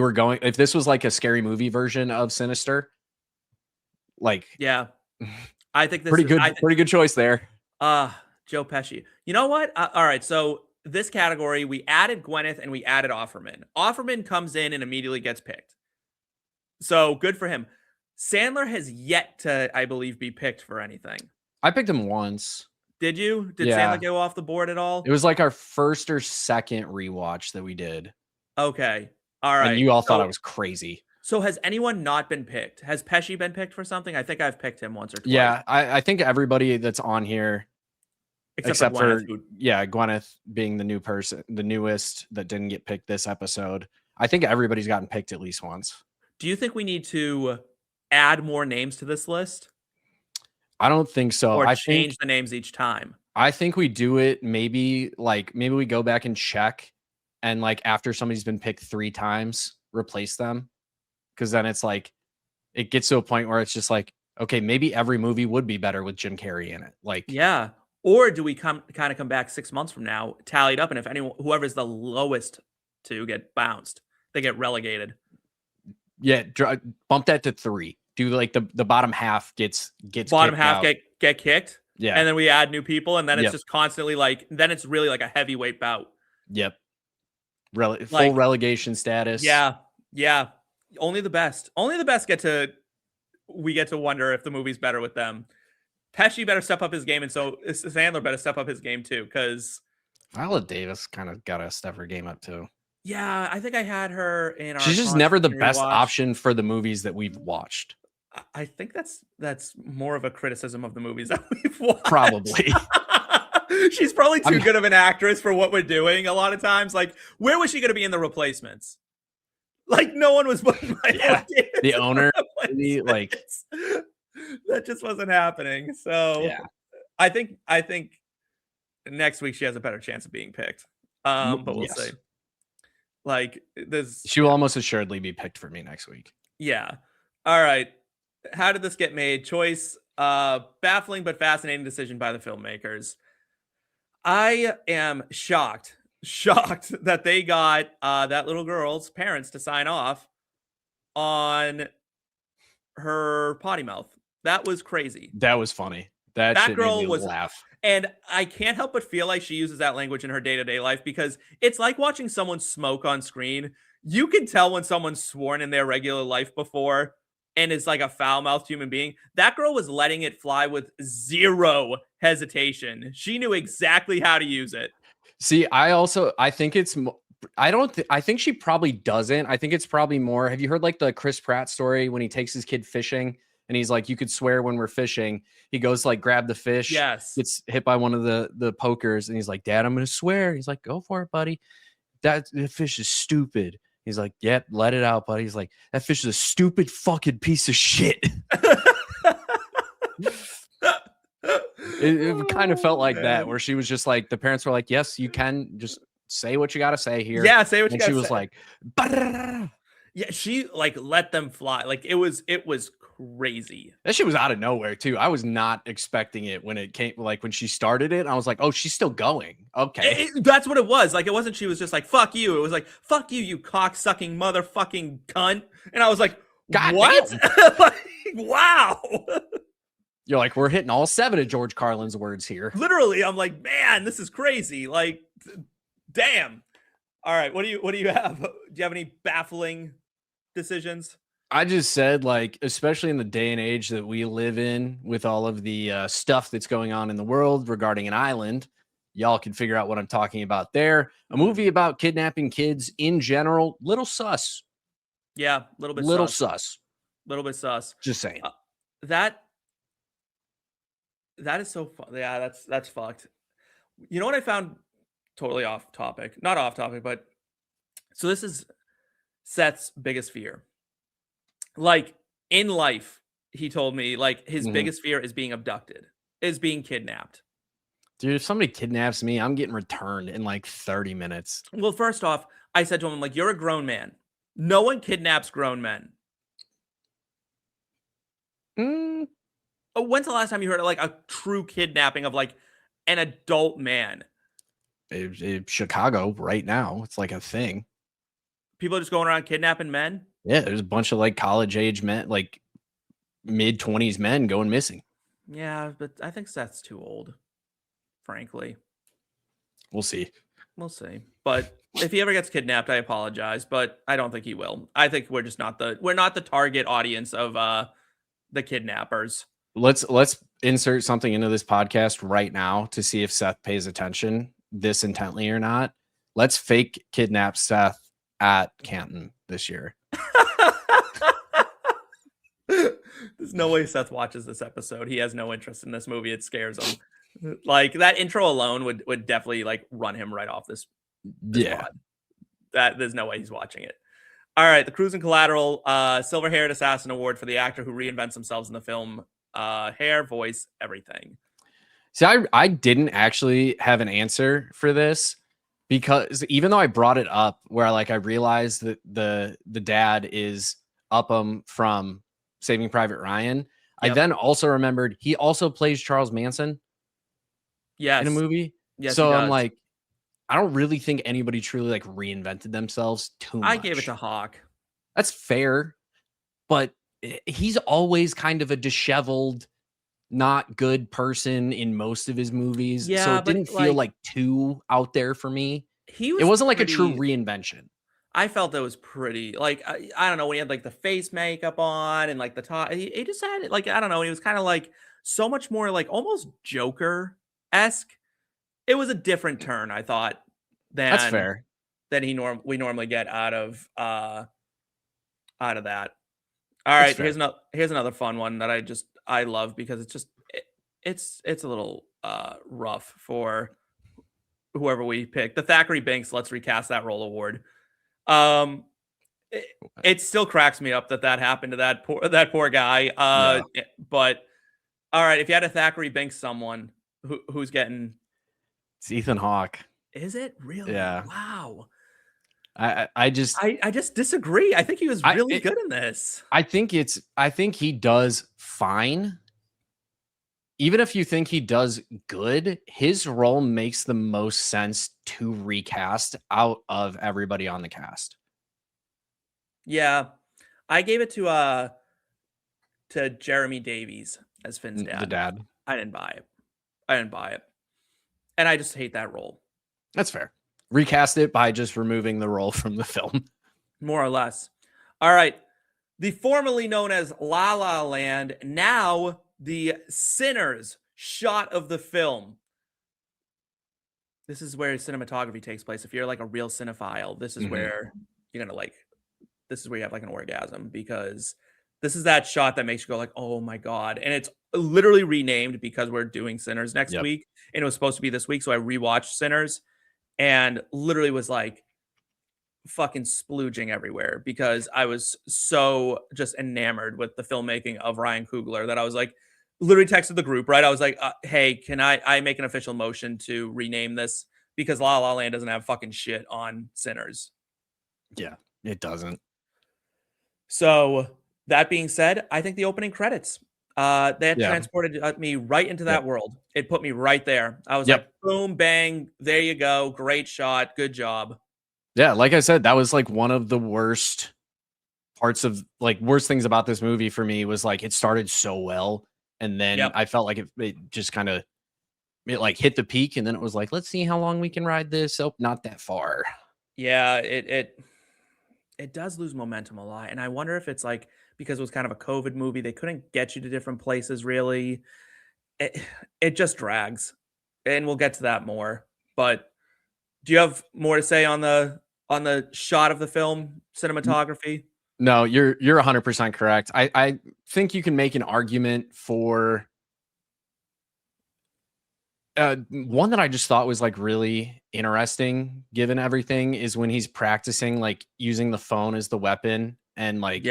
this was like a scary movie version of Sinister. Like, yeah, I think this pretty good choice there. Joe Pesci. You know what? All right, so this category we added Gwenyth and we added Offerman. Offerman comes in and immediately gets picked, so good for him. Sandler has yet to, I believe, be picked for anything. I picked him once. Did you? Did Sandler go off the board at all? It was like our first or second rewatch that we did. Okay. All right. And you all thought I was crazy. So has anyone not been picked? Has Peche been picked for something? I think I've picked him once or twice. Yeah, I think everybody that's on here, except for Gwenyth being the newest that didn't get picked this episode. I think everybody's gotten picked at least once. Do you think we need to add more names to this list? I don't think so. Or change the names each time. I think we do it maybe we go back and check, and like after somebody's been picked 3 times, replace them, because then it's like it gets to a point where it's just like, okay, maybe every movie would be better with Jim Carrey in it. Like, yeah. Or do we come back 6 months from now, tallied up, and if whoever's the lowest to get bounced, they get relegated. Yeah, bump that to 3. Do like the bottom half gets bottom half out. get kicked. Yeah. And then we add new people, and then it's just constantly like, then it's really like a heavyweight bout. Yep. Full relegation status. Yeah. Yeah. Only the best we get to wonder if the movie's better with them. Peche better step up his game, and so Sandler better step up his game too, because Viola Davis kind of got to step her game up too. Yeah, I think I had her in our. She's just never the best option for the movies that we've watched. I think that's more of a criticism of the movies that we've watched. Probably. She's probably too good of an actress for what we're doing a lot of times. Like, where was she going to be in The Replacements? Like, no one was putting the owner. Like, that just wasn't happening. So yeah. I think next week she has a better chance of being picked. But we'll see. Like, she will almost assuredly be picked for me next week. Yeah. All right. How did this get made? Choice, baffling but fascinating decision by the filmmakers. I am shocked that they got that little girl's parents to sign off on her potty mouth. That was crazy. That was funny. That girl was laugh. And I can't help but feel like she uses that language in her day-to-day life, because it's like watching someone smoke on screen. You can tell when someone's sworn in their regular life before and is like a foul-mouthed human being. That girl was letting it fly with zero hesitation. She knew exactly how to use it. See, I think it's, I think she probably doesn't. I think it's probably more, have you heard like the Chris Pratt story when he takes his kid fishing and he's like, you could swear when we're fishing. He goes like, grab the fish. Yes. Gets hit by one of the pokers. And he's like, Dad, I'm going to swear. He's like, go for it, buddy. That fish is stupid. He's like, yep, let it out, buddy. He's like, that fish is a stupid fucking piece of shit. It kind of felt like that, where she was just like, the parents were like, yes, you can just say what you got to say here. Yeah, say what you got to say. And she was like, bah-da-da-da. Yeah, she like let them fly. Like it was crazy. That shit was out of nowhere too. I was not expecting it when it came, like when she started it. I was like, oh, she's still going. Okay. That's what it was. Like, it wasn't, she was just like, fuck you. It was like, fuck you, you cock-sucking motherfucking cunt. And I was like, God, what? Like, wow. You're like, we're hitting all 7 of George Carlin's words here. Literally, I'm like, man, this is crazy. Like, damn. All right, what do you have? Do you have any baffling decisions? I just said, like, especially in the day and age that we live in, with all of the stuff that's going on in the world regarding an island, y'all can figure out what I'm talking about there. A movie about kidnapping kids in general, little sus. Yeah, a little bit sus. Little bit sus. Just saying. That is so fun. Yeah, that's fucked. You know what I found totally off topic? Not off topic, but so this is Seth's biggest fear. Like, in life, he told me, like, his biggest fear is being abducted, is being kidnapped. Dude, if somebody kidnaps me, I'm getting returned in like 30 minutes. Well, first off, I said to him, like, you're a grown man. No one kidnaps grown men. When's the last time you heard of, like, a true kidnapping of, like, an adult man? Chicago right now. It's like a thing. People are just going around kidnapping men. Yeah, there's a bunch of like college age men, like mid-20s men going missing. Yeah, but I think Seth's too old, frankly. We'll see. We'll see. But if he ever gets kidnapped, I apologize, but I don't think he will. I think we're just not the target audience of the kidnappers. Let's insert something into this podcast right now to see if Seth pays attention this intently or not. Let's fake kidnap Seth at Canton this year. There's no way Seth watches this episode. He has no interest in this movie. It scares him. Like that intro alone would definitely like run him right off this pod. That there's no way he's watching it. All right, the Cruise and Collateral Silver-Haired Assassin Award for the actor who reinvents themselves in the film. Hair, voice, everything. See, I didn't actually have an answer for this because even though I brought it up where I realized that the dad is Upham from Saving Private Ryan, yep. I then also remembered he also plays Charles Manson. Yes. In a movie. Yes. So I'm like, I don't really think anybody truly like reinvented themselves too much. I gave it to Hawke. That's fair, but he's always kind of a disheveled, not good person in most of his movies. Yeah, so it didn't feel like too out there for me. It wasn't like a true reinvention. I felt it was pretty like I don't know, when he had like the face makeup on and like the top, he just had it like, I don't know, he was kind of like so much more like almost Joker-esque. It was a different turn, I thought, that's fair, than we normally get out of that. All right, here's another fun one that I love because it's a little rough for whoever we pick. The Thackery Binx Let's Recast That Role Award. It still cracks me up that happened to that poor guy. But all right, if you had a Thackery Binx someone who's getting, it's Ethan Hawke. Is it really? Yeah. Wow. I just disagree. I think he was really good in this. I think he does fine. Even if you think he does good, his role makes the most sense to recast out of everybody on the cast. Yeah. I gave it to Jeremy Davies as Finn's dad. The dad. I didn't buy it. And I just hate that role. That's fair. Recast it by just removing the role from the film. More or less. All right. The formerly known as La La Land, now the Sinners shot of the film. This is where cinematography takes place. If you're like a real cinephile, this is where you're gonna this is where you have like an orgasm, because this is that shot that makes you go like, oh my God. And it's literally renamed because we're doing Sinners next week. And it was supposed to be this week. So I rewatched Sinners and literally was like fucking splooging everywhere because I was so just enamored with the filmmaking of Ryan Coogler that I was like, literally texted the group, right? I was like, hey, can I make an official motion to rename this? Because La La Land doesn't have fucking shit on Sinners. Yeah, it doesn't. So that being said, I think the opening credits, that transported me right into that world. It put me right there. I was like, boom, bang, there you go. Great shot. Good job. Yeah, like I said, that was like one of the worst things about this movie for me was like it started so well. And then I felt like it just kind of like hit the peak. And then it was like, let's see how long we can ride this. Oh, not that far. Yeah, it does lose momentum a lot. And I wonder if it's like, because it was kind of a COVID movie, they couldn't get you to different places really. It just drags. And we'll get to that more. But do you have more to say on the shot of the film, cinematography? No, you're 100% correct. I think you can make an argument for one that I just thought was like really interesting given everything is when he's practicing like using the phone as the weapon and like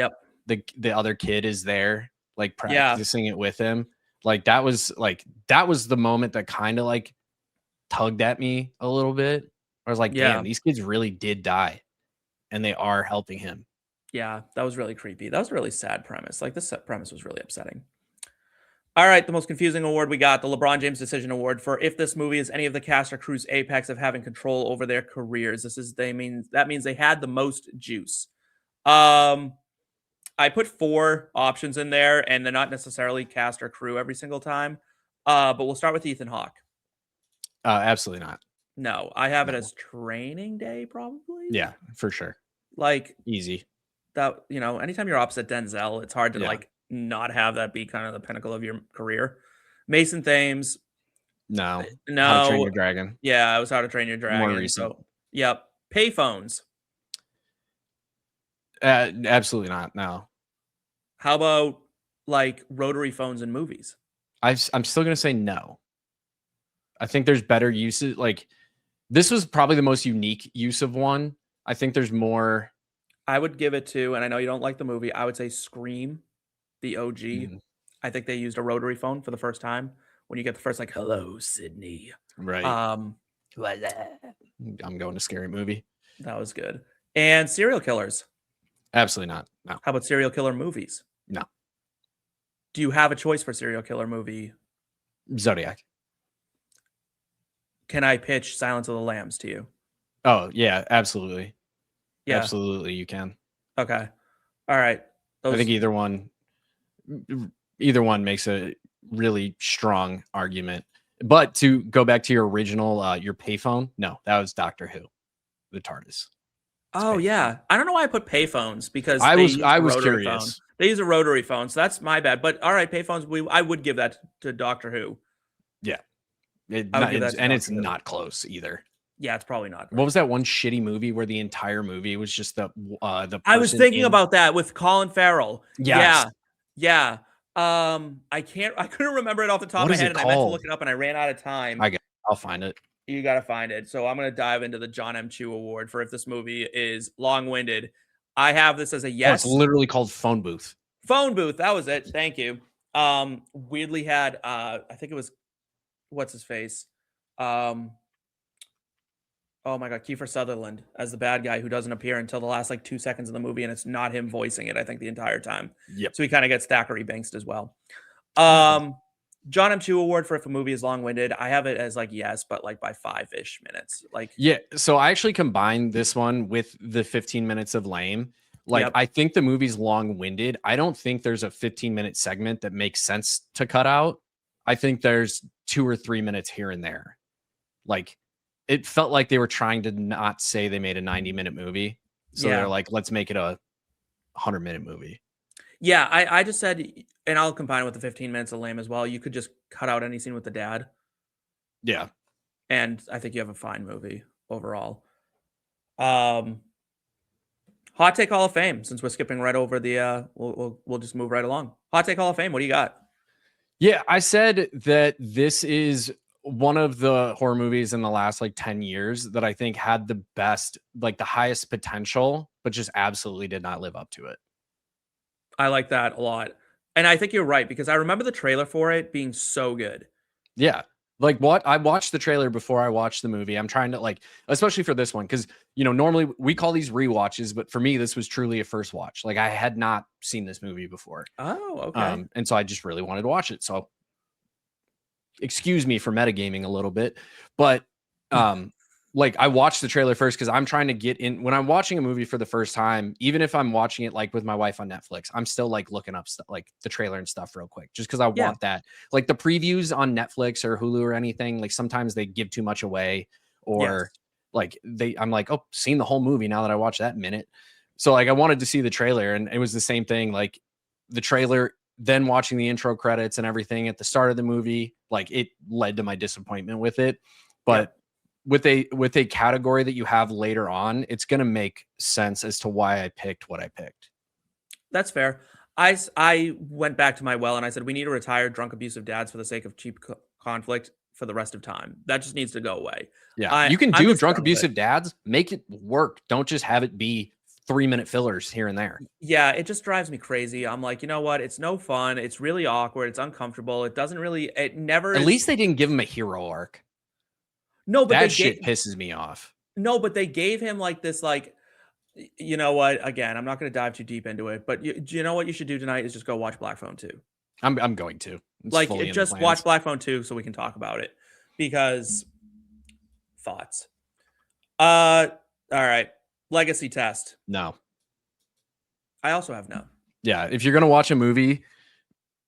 the other kid is there like practicing it with him. Like that was the moment that kind of like tugged at me a little bit. I was like, damn, these kids really did die and they are helping him. Yeah, that was really creepy. That was a really sad premise. Like this premise was really upsetting. All right, the most confusing award we got, the LeBron James Decision Award for if this movie is any of the cast or crew's apex of having control over their careers. That means they had the most juice. I put 4 options in there, and they're not necessarily cast or crew every single time. But we'll start with Ethan Hawke. Absolutely not. No, I have it as Training Day, probably. Yeah, for sure. Like easy. That, anytime you're opposite Denzel, it's hard to like not have that be kind of the pinnacle of your career. Mason Thames. No. How to Train Your Dragon. Yeah, it was How to Train Your Dragon. More recent. So, yep. Payphones. Absolutely not. No. How about like rotary phones in movies? I'm still gonna say no. I think there's better uses. Like this was probably the most unique use of one. I think there's more. I would give it to, and I know you don't like the movie, I would say Scream, the OG. Mm-hmm. I think they used a rotary phone for the first time when you get the first like, "Hello, Sydney." Right. I'm going to Scary Movie. That was good. And serial killers. Absolutely not. No. How about serial killer movies? No. Do you have a choice for serial killer movie? Zodiac. Can I pitch Silence of the Lambs to you? Oh, yeah, absolutely. Yeah. Absolutely, you can. Okay. All right. I think either one makes a really strong argument. But to go back to your original, your payphone, no, that was Doctor Who, the TARDIS. Oh yeah, I don't know why I put payphones because I was curious. Phone. They use a rotary phone, so that's my bad. But all right, payphones. I would give that to Doctor Who. Yeah, it's not close either. Yeah, it's probably not. What was that one shitty movie where the entire movie was just the? I was thinking about that with Colin Farrell. Yes. Yeah. I couldn't remember it off the top of my head, and I meant to look it up, and I ran out of time. I'll find it. You got to find it. So I'm going to dive into the John M. Chu Award for if this movie is long-winded. I have this as a yes. Oh, it's literally called Phone Booth. Phone Booth. That was it. Thank you. Weirdly had, I think it was, what's his face? Oh my God, Kiefer Sutherland as the bad guy who doesn't appear until the last like 2 seconds of the movie, and it's not him voicing it, I think, the entire time. Yep. So he kind of gets Thackery Binxed as well. John M. Chu Award for if a movie is long-winded. I have it as like yes, but like by 5-ish minutes. Like yeah. So I actually combined this one with the 15 minutes of lame. Like I think the movie's long-winded. I don't think there's a 15-minute segment that makes sense to cut out. I think there's 2 or 3 minutes here and there. Like it felt like they were trying to not say they made a 90-minute movie. So they're like, let's make it a 100-minute movie. Yeah, I just said, and I'll combine it with the 15 minutes of lame as well. You could just cut out any scene with the dad. Yeah. And I think you have a fine movie overall. Hot Take Hall of Fame, since we're skipping right over the, we'll just move right along. Hot Take Hall of Fame, what do you got? Yeah, I said that this is one of the horror movies in the last like 10 years that I think had the best, like the highest potential, but just absolutely did not live up to it. I like that a lot. And I think you're right, because I remember the trailer for it being so good. Yeah. Like I watched the trailer before I watched the movie. I'm trying to like, especially for this one, because, normally we call these rewatches, but for me, this was truly a first watch. Like I had not seen this movie before. Oh, okay. And so I just really wanted to watch it. So excuse me for metagaming a little bit, but like I watched the trailer first because I'm trying to get in when I'm watching a movie for the first time, even if I'm watching it like with my wife on Netflix, I'm still like looking up stuff like the trailer and stuff real quick, just because I want that. Like the previews on Netflix or Hulu or anything, like sometimes they give too much away or like I'm like, oh, seen the whole movie now that I watched that minute. So like I wanted to see the trailer and it was the same thing, like the trailer, then watching the intro credits and everything at the start of the movie, like it led to my disappointment with it. But with a category that you have later on, it's going to make sense as to why I picked what I picked. That's fair. I went back to my well and I said, we need to retire drunk abusive dads for the sake of cheap conflict for the rest of time. That just needs to go away. Yeah. You can do drunk abusive dads, make it work. Don't just have it be 3-minute fillers here and there. Yeah. It just drives me crazy. I'm like, you know what? It's no fun. It's really awkward. It's uncomfortable. At least they didn't give him a hero arc. No, but that shit pisses me off. No, but they gave him like this, like, you know what? Again, I'm not going to dive too deep into it, but you know what you should do tonight is just go watch Black Phone 2. I'm going to. Like, just watch Black Phone 2 so we can talk about it. Because thoughts. All right. Legacy test. No. I also have no. Yeah, if you're gonna watch a movie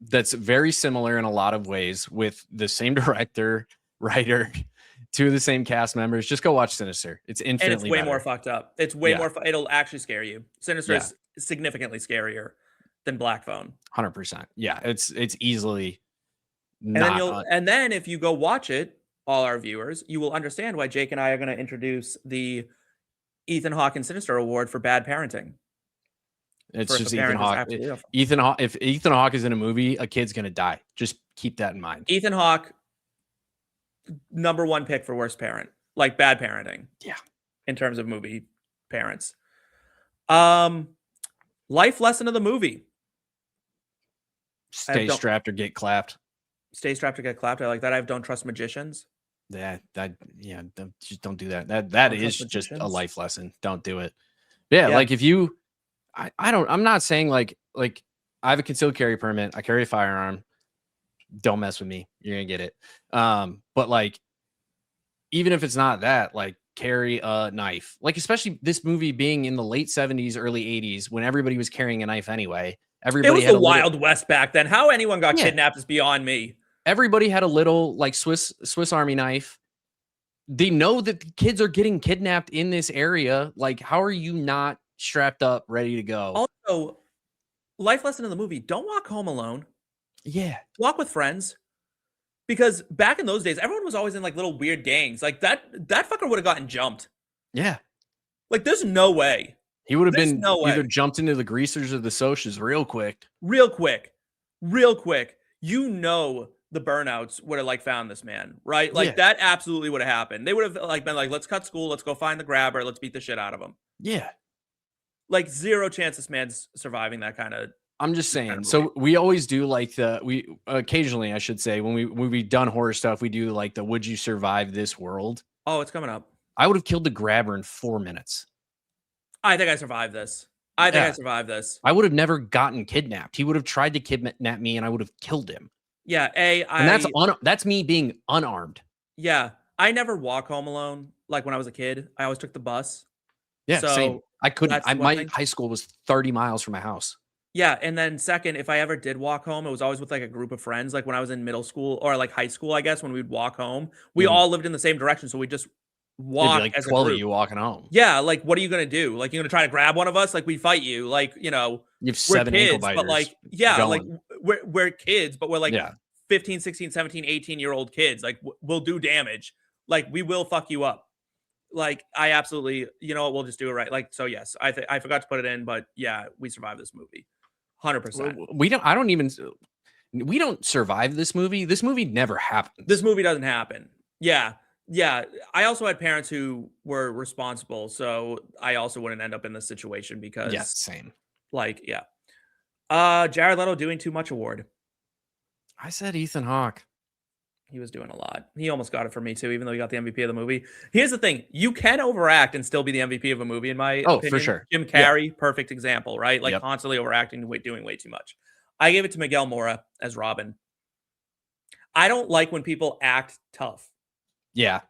that's very similar in a lot of ways with the same director, writer, two of the same cast members, just go watch Sinister. It's infinitely and it's way better. more fucked up. It's way more. It'll actually scare you. Sinister is significantly scarier than Black Phone. 100%. Yeah, it's easily. And then if you go watch it, all our viewers, you will understand why Jake and I are going to introduce the Ethan Hawke and Sinister Award for bad parenting. It's just Ethan Hawke. If Ethan Hawke is in a movie, a kid's gonna die. Just keep that in mind. Ethan Hawke, #1 pick for worst parent, like bad parenting. Yeah, in terms of movie parents. Life lesson of the movie: stay strapped or get clapped. Stay strapped or get clapped. I like that. I have don't trust magicians. Just don't do that. That is just a life lesson. Don't do it. Yeah, like if you. I'm not saying like I have a concealed carry permit. I carry a firearm. Don't mess with me. You're going to get it. But like, even if it's not that, like carry a knife, like, especially this movie being in the late 70s, early 80s, when everybody was carrying a knife anyway, everybody had the Wild West back then. How anyone got kidnapped is beyond me. Everybody had a little like Swiss Army knife. They know that the kids are getting kidnapped in this area. Like, how are you not strapped up, ready to go? Also, life lesson in the movie: don't walk home alone. Yeah, walk with friends, because back in those days, everyone was always in like little weird gangs. Like that fucker would have gotten jumped. Yeah, like there's no way he would have been either jumped into the greasers or the socias real quick. You know, the burnouts would have like found this man, right? Like that absolutely would have happened. They would have like been like, let's cut school, let's go find the grabber, let's beat the shit out of him. Yeah. Like zero chance this man's surviving that kind of. I'm just saying. Kind of so we always do like we occasionally, I should say, when we've done horror stuff, we do like the would you survive this world? Oh, it's coming up. I would have killed the grabber in 4 minutes. I think I survived this. I would have never gotten kidnapped. He would have tried to kidnap me, and I would have killed him. Yeah, that's me being unarmed. Yeah, I never walk home alone. Like when I was a kid, I always took the bus. Yeah, so same. I couldn't. My high school was 30 miles from my house. Yeah, and then second, if I ever did walk home, it was always with like a group of friends. Like when I was in middle school or like high school, I guess, when we'd walk home, we all lived in the same direction, so we just walk like as 12 a group. Of you walking home. Yeah, like what are you gonna do? Like you're gonna try to grab one of us? Like we fight you? Like you have 7 kids, ankle biters. But like like we're kids, but we're like 15, 16, 17, 18-year-old kids. Like we'll do damage. Like we will fuck you up. Like I absolutely, we'll just do it right. Like so, yes, I forgot to put it in, but yeah, we survived this movie, 100%. We don't survive this movie. This movie never happens. This movie doesn't happen. Yeah. I also had parents who were responsible, so I also wouldn't end up in this situation because same. Like Jared Leto doing too much award. I said Ethan Hawke. He was doing a lot. He almost got it for me too, even though he got the MVP of the movie. Here's the thing. You can overact and still be the MVP of a movie, in my opinion. For sure. Jim Carrey, perfect example, right? Like constantly overacting and doing way too much. I gave it to Miguel Mora as Robin. I don't like when people act tough. Yeah.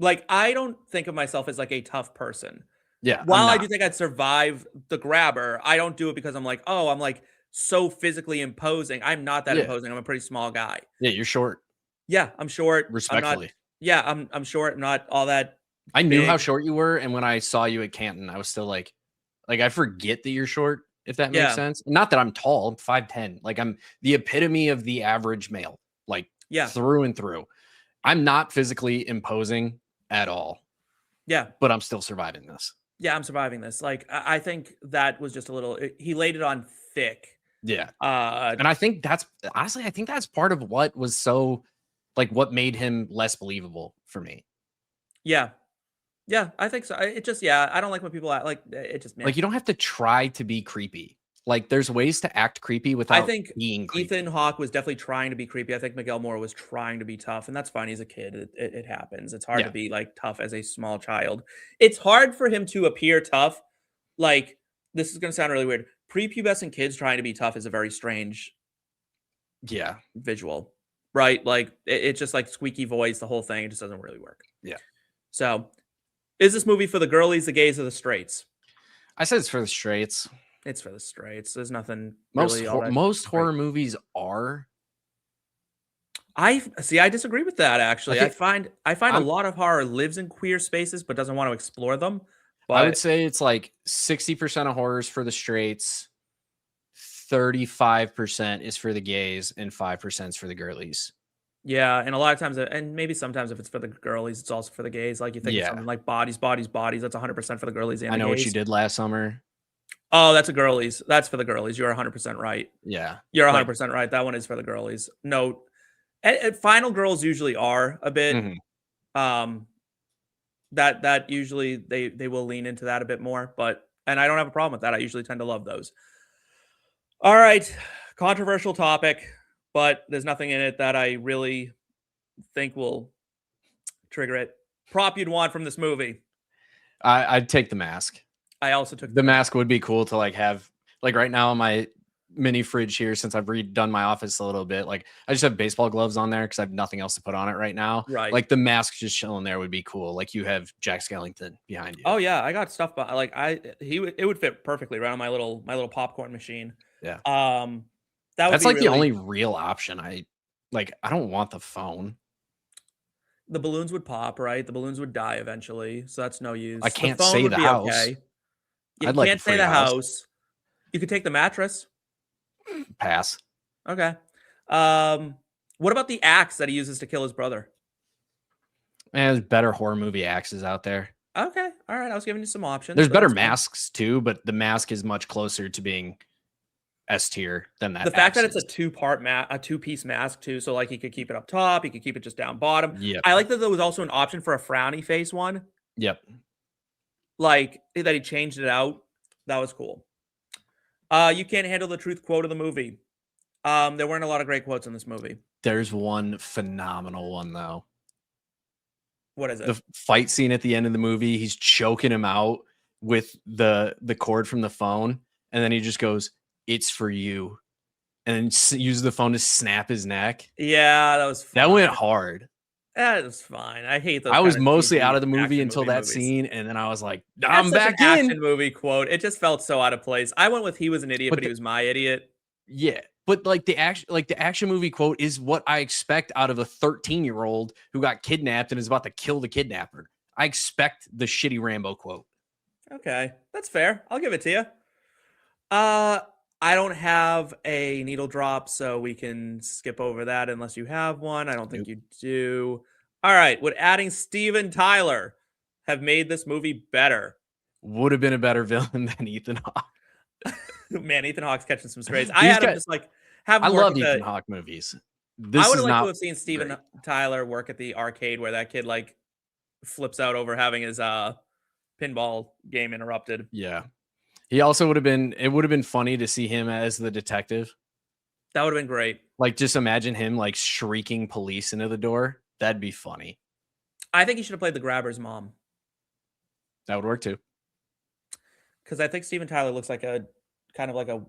Like, I don't think of myself as like a tough person. Yeah. While I do think I'd survive the grabber, I don't do it because I'm like, I'm like so physically imposing. I'm not that imposing. I'm a pretty small guy. Yeah, you're short. Yeah, I'm short. Respectfully. I'm short. I'm not all that. I knew how short you were, and when I saw you at Canton, I was still like I forget that you're short, if that makes sense. Not that I'm tall. I'm 5'10". Like I'm the epitome of the average male. Like through and through. I'm not physically imposing at all. Yeah. But I'm still surviving this. Yeah, I'm surviving this. Like I think that was just a little. He laid it on thick. Yeah. And I think that's honestly, I think that's part of what was so like what made him less believable for me. Yeah. Yeah, I think so. It just, I don't like when people act like it just, like you don't have to try to be creepy. Like there's ways to act creepy without being creepy. Ethan Hawke was definitely trying to be creepy. I think Miguel Mora was trying to be tough, and that's fine. He's a kid. It happens. It's hard to be like tough as a small child. It's hard for him to appear tough. Like, this is going to sound really weird. Prepubescent kids trying to be tough is a very strange Yeah. visual, right? Like it's just like squeaky voice, the whole thing. It just doesn't really work. Yeah. So is this movie for the girlies, the gays, or the straights? I said it's for the straights. It's for the straights. There's nothing Most really most horror movies are. I disagree with that actually. I find a I'm- lot of horror lives in queer spaces but doesn't want to explore them. But I would say it's like 60% of horrors for the straights, 35% is for the gays, and 5% is for the girlies. yeah, and a lot of times, and maybe sometimes if it's for the girlies, it's also for the gays. Like you think of something like Bodies, Bodies, Bodies. That's 100% for the girlies and I the Know gays. What You Did Last Summer. Oh, that's a girlies. That's for the girlies. You're 100% right. Yeah. You're 100% right. That one is for the girlies. No, and final girls usually are a bit. That usually they will lean into that a bit more, and I don't have a problem with that. I usually tend to love those. All right, controversial topic, but there's nothing in it that I really think will trigger it. Prop you'd want from this movie? I'd take The Mask. I also took The Mask. Would be cool to like have, like right now on my mini fridge here, since I've redone my office a little bit, like I just have baseball gloves on there because I have nothing else to put on it right now. Right. Like the mask just chilling there would be cool. Like you have Jack Skellington behind you. Oh yeah, I got stuff, but like it would fit perfectly right on my little popcorn machine. Yeah. That's like the only real option. I don't want the phone. The balloons would pop, right? The balloons would die eventually, so that's no use. I can't the phone say would the be house. Okay. You I'd can't say the house. You could take the mattress. Pass. Okay. What about the axe that he uses to kill his brother? Man, there's better horror movie axes out there. Okay. All right. I was giving you some options. There's better masks too, but the mask is much closer to being S tier than that. The fact that it's a two-piece mask too, so like he could keep it up top, he could keep it just down bottom. Yeah. I like that there was also an option for a frowny face one. Yep. Like that he changed it out. That was cool. You can't handle the truth quote of the movie. There weren't a lot of great quotes in this movie. There's one phenomenal one though. What is it? The fight scene at the end of the movie, he's choking him out with the cord from the phone, and then he just goes, "It's for you," and then uses the phone to snap his neck. Yeah, that was fun. That went hard. That was fine. I hate those. I was mostly out of the movie until that scene, and then I was like, "I'm back in." Action movie quote. It just felt so out of place. I went with "He was an idiot, but he was my idiot." Yeah, but like the action movie quote is what I expect out of a 13-year-old who got kidnapped and is about to kill the kidnapper. I expect the shitty Rambo quote. Okay, that's fair. I'll give it to you. I don't have a needle drop, so we can skip over that unless you have one. I don't think you do. All right. Would adding Steven Tyler have made this movie better? Would have been a better villain than Ethan Hawke. Man, Ethan Hawke's catching some strays. I had him just like have. I love Ethan Hawke movies. I would have liked to have seen Steven Tyler work at the arcade where that kid like flips out over having his pinball game interrupted. Yeah. He also would have been, it would have been funny to see him as the detective. That would have been great. Like, just imagine him like shrieking police into the door. That'd be funny. I think he should have played the grabber's mom. That would work too. Because I think Steven Tyler looks like a kind of like a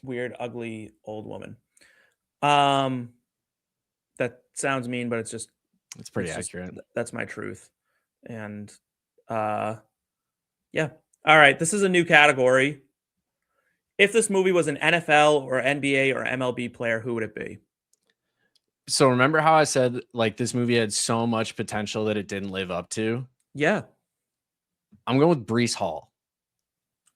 weird, ugly old woman. That sounds mean, but it's pretty accurate. That's my truth. And yeah. All right, this is a new category. If this movie was an NFL or NBA or MLB player, who would it be? So remember how I said like this movie had so much potential that it didn't live up to? Yeah. I'm going with Breece Hall.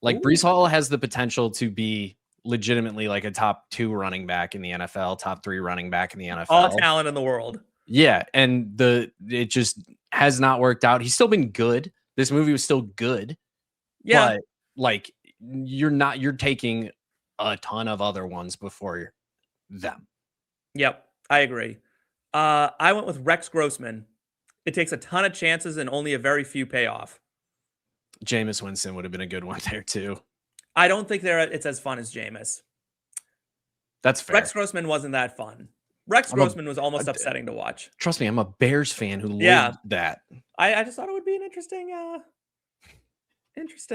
Like, Breece Hall has the potential to be legitimately like a top 2 running back in the NFL, top 3 running back in the NFL. All talent in the world. Yeah, and it just has not worked out. He's still been good. This movie was still good. Yeah. But like you're taking a ton of other ones before them. Yep, I agree. I went with Rex Grossman. It takes a ton of chances and only a very few pay off. Jameis Winston would have been a good one there too. I don't think it's as fun as Jameis. That's fair. Rex Grossman wasn't that fun. Rex Grossman was almost upsetting to watch. Trust me, I'm a Bears fan who lived that. I just thought it would be an interesting.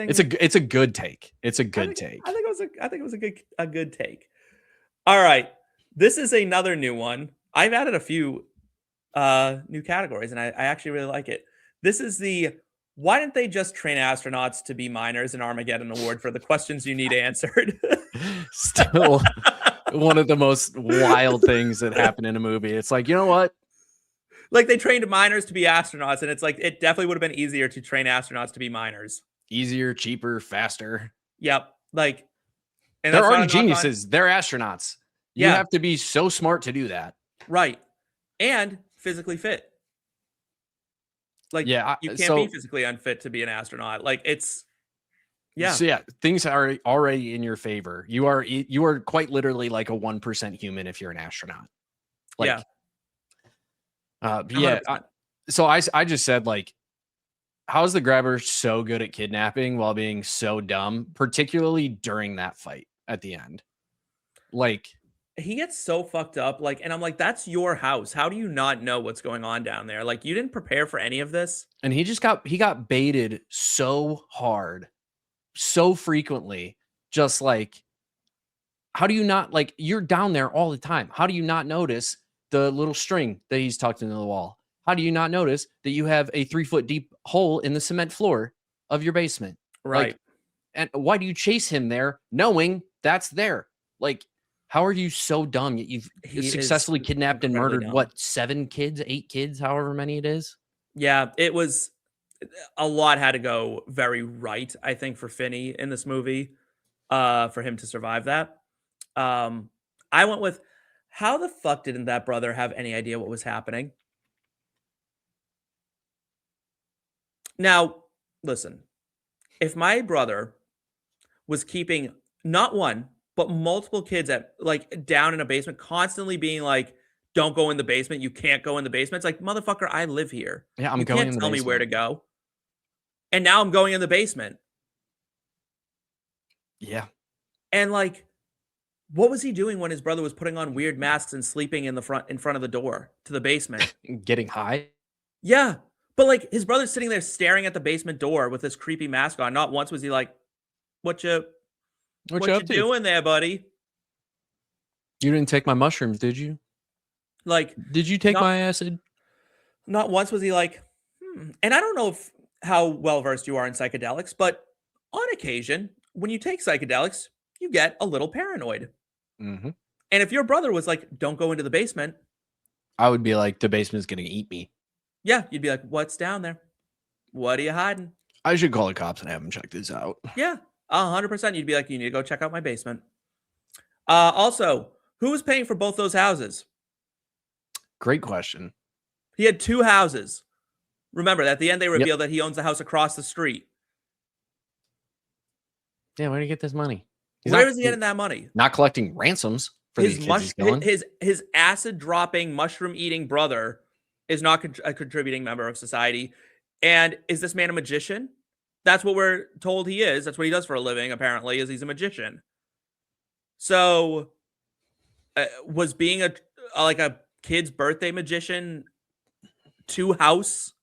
It's a good take. It's a good take. I think it was a good take. All right. This is another new one. I've added a few new categories, and I actually really like it. This is the why didn't they just train astronauts to be minors in Armageddon award for the questions you need answered? Still one of the most wild things that happen in a movie. It's like, you know what? Like they trained minors to be astronauts, and it's like it definitely would have been easier to train astronauts to be minors. Easier, cheaper, faster. Yep. Like, and they're already geniuses. They're astronauts. You have to be so smart to do that. Right. And physically fit. Like, yeah, you can't be physically unfit to be an astronaut. Like, it's, yeah. So yeah, things are already in your favor. You are quite literally like a 1% human if you're an astronaut. Like, yeah. So I just said, like, how is the grabber so good at kidnapping while being so dumb, particularly during that fight at the end? Like, he gets so fucked up, like, and I'm like, that's your house. How do you not know what's going on down there? Like, you didn't prepare for any of this. And he got baited so hard, so frequently. Just like, how do you not, like, you're down there all the time. How do you not notice the little string that he's tucked into the wall? How do you not notice that you have a 3-foot deep hole in the cement floor of your basement? Right. Like, and why do you chase him there knowing that's there? Like, how are you so dumb? You've successfully kidnapped and murdered, dumb. What, 7 kids, 8 kids, however many it is? Yeah, it was, a lot had to go very right, I think, for Finney in this movie, for him to survive that. I went with, how the fuck didn't that brother have any idea what was happening? Now, listen, if my brother was keeping not one, but multiple kids at, like, down in a basement, constantly being like, don't go in the basement. You can't go in the basement. It's like, motherfucker, I live here. Yeah, I'm you going in the can't tell basement. me where to go. And now I'm going in the basement. Yeah. And, like, what was he doing when his brother was putting on weird masks and sleeping in front of the door to the basement? Getting high? Yeah. But, like, his brother's sitting there staring at the basement door with this creepy mask on. Not once was he like, what you doing there, buddy? You didn't take my mushrooms, did you? Like, did you take my acid? Not once was he like, And I don't know how well versed you are in psychedelics, but on occasion, when you take psychedelics, you get a little paranoid. Mm-hmm. And if your brother was like, don't go into the basement, I would be like, the basement's going to eat me. Yeah, you'd be like, what's down there? What are you hiding? I should call the cops and have them check this out. Yeah, 100%. You'd be like, you need to go check out my basement. Also, who was paying for both those houses? Great question. He had 2 houses. Remember, at the end, they reveal that he owns the house across the street. Yeah, where did he get this money? Where is he getting that money? Not collecting ransoms for these kids. His acid-dropping, mushroom-eating brother is not a contributing member of society. And is this man a magician? That's what we're told he is. That's what he does for a living, apparently, is he's a magician. So, was being a kid's birthday magician to house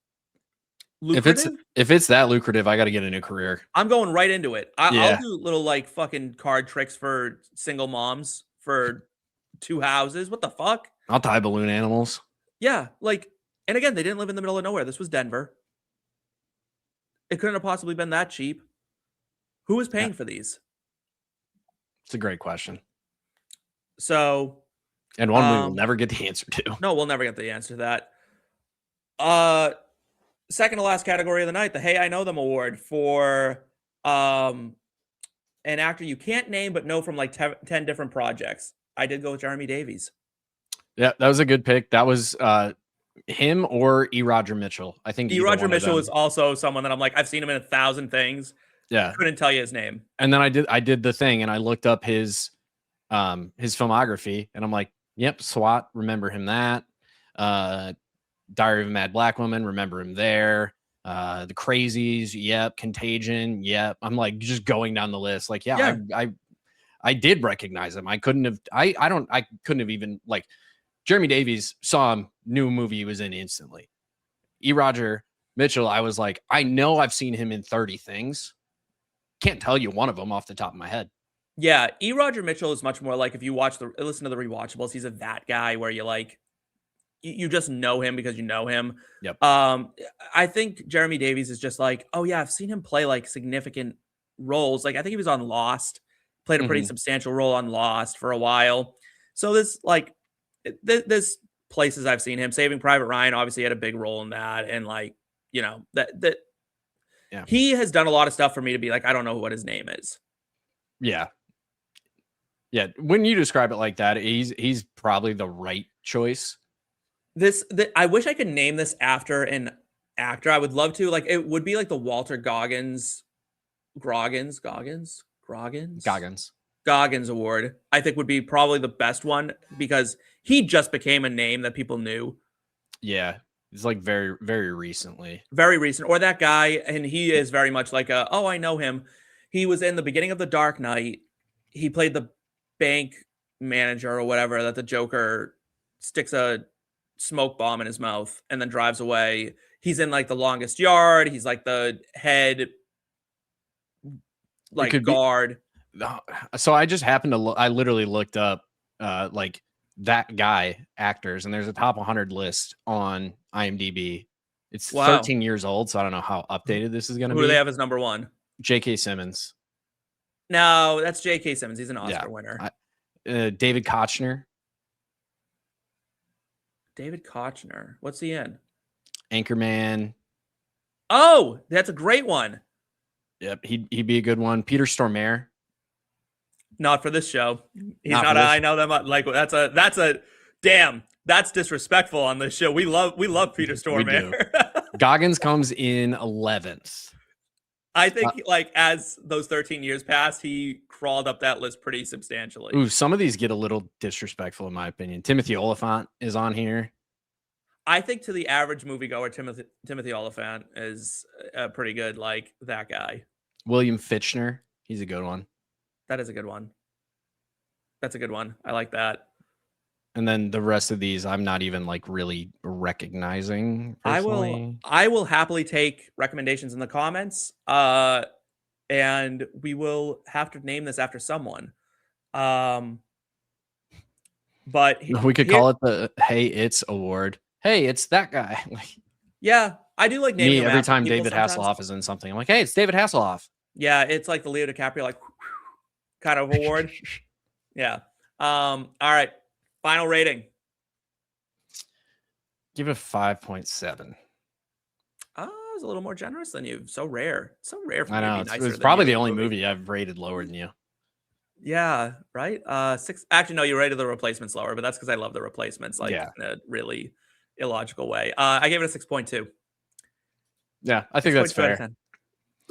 lucrative? If it's that lucrative, I got to get a new career. I'm going right into it. I'll do little, like, fucking card tricks for single moms for 2 houses. What the fuck? I'll tie balloon animals. Yeah, like, and again, they didn't live in the middle of nowhere. This was Denver. It couldn't have possibly been that cheap. Who was paying for these? It's a great question. So, and one we will never get the answer to. No, we'll never get the answer to that. Second to last category of the night, the Hey I Know Them Award for an actor you can't name but know from like 10 different projects. I did go with Jeremy Davies. Yeah, that was a good pick. That was him or E. Roger Mitchell. I think E. Roger Mitchell is also someone that I'm like, I've seen him in 1,000 things. Yeah. Couldn't tell you his name. And then I did the thing and I looked up his filmography and I'm like, yep, SWAT, remember him that. Diary of a Mad Black Woman, remember him there. The Crazies, yep. Contagion, yep. I'm like just going down the list. Like, yeah. I did recognize him. I couldn't have even, like, Jeremy Davies saw him, new movie he was in instantly. E. Roger Mitchell, I was like, I know I've seen him in 30 things. Can't tell you one of them off the top of my head. Yeah, E. Roger Mitchell is much more like if you listen to the rewatchables, he's a that guy where you like you just know him because you know him. Yep. I think Jeremy Davies is just like, oh yeah, I've seen him play like significant roles. Like I think he was on Lost, played a pretty substantial role on Lost for a while. So this places I've seen him. Saving Private Ryan obviously had a big role in that, and like that he has done a lot of stuff for me to be like, I don't know what his name is. Yeah. Yeah, when you describe it like that, he's probably the right choice. I wish I could name this after an actor. I would love to. Like it would be like the Walter Goggins Award. I think would be probably the best one because he just became a name that people knew. Yeah, it's like very, very recently. Very recent. Or that guy, and he is very much like I know him. He was in the beginning of The Dark Knight. He played the bank manager or whatever that the Joker sticks a smoke bomb in his mouth and then drives away. He's in like The Longest Yard. He's like the head guard. So I just happened to I literally looked up like that guy actors, and there's a top 100 list on IMDb. It's 13 years old, so I don't know how updated this is going to be. Who do they have as number one? J.K. Simmons. No, that's J.K. Simmons. He's an Oscar winner. David Kochner. David Kochner. What's he in? Anchorman. Oh, that's a great one. Yep, he'd be a good one. Peter Stormare. Not for this show. He's not. I know them. Like that's a damn. That's disrespectful on this show. We love Peter Stormare. Goggins comes in 11th. I think like as those 13 years passed, he crawled up that list pretty substantially. Ooh, some of these get a little disrespectful in my opinion. Timothy Olyphant is on here. I think to the average moviegoer, Timothy Olyphant is pretty good. Like that guy. William Fichtner. He's a good one. That is a good one. That's a good one. I like that. And then the rest of these, I'm not even like really recognizing. Personally. I will happily take recommendations in the comments. And we will have to name this after someone. But we could call it the Hey It's Award. Hey, it's that guy. Yeah, I do like naming me every time David Hasselhoff is in something. I'm like, hey, it's David Hasselhoff. Yeah, it's like the Leo DiCaprio like kind of award. Yeah. All right. Final rating. Give it a 5.7. I was a little more generous than you. So rare. So rare for me. I know. It's probably the only movie I've rated lower than you. Yeah, right. 6. Actually, no, you rated The Replacements lower, but that's because I love The Replacements, like in a really illogical way. I gave it a 6.2. Yeah, I think that's fair.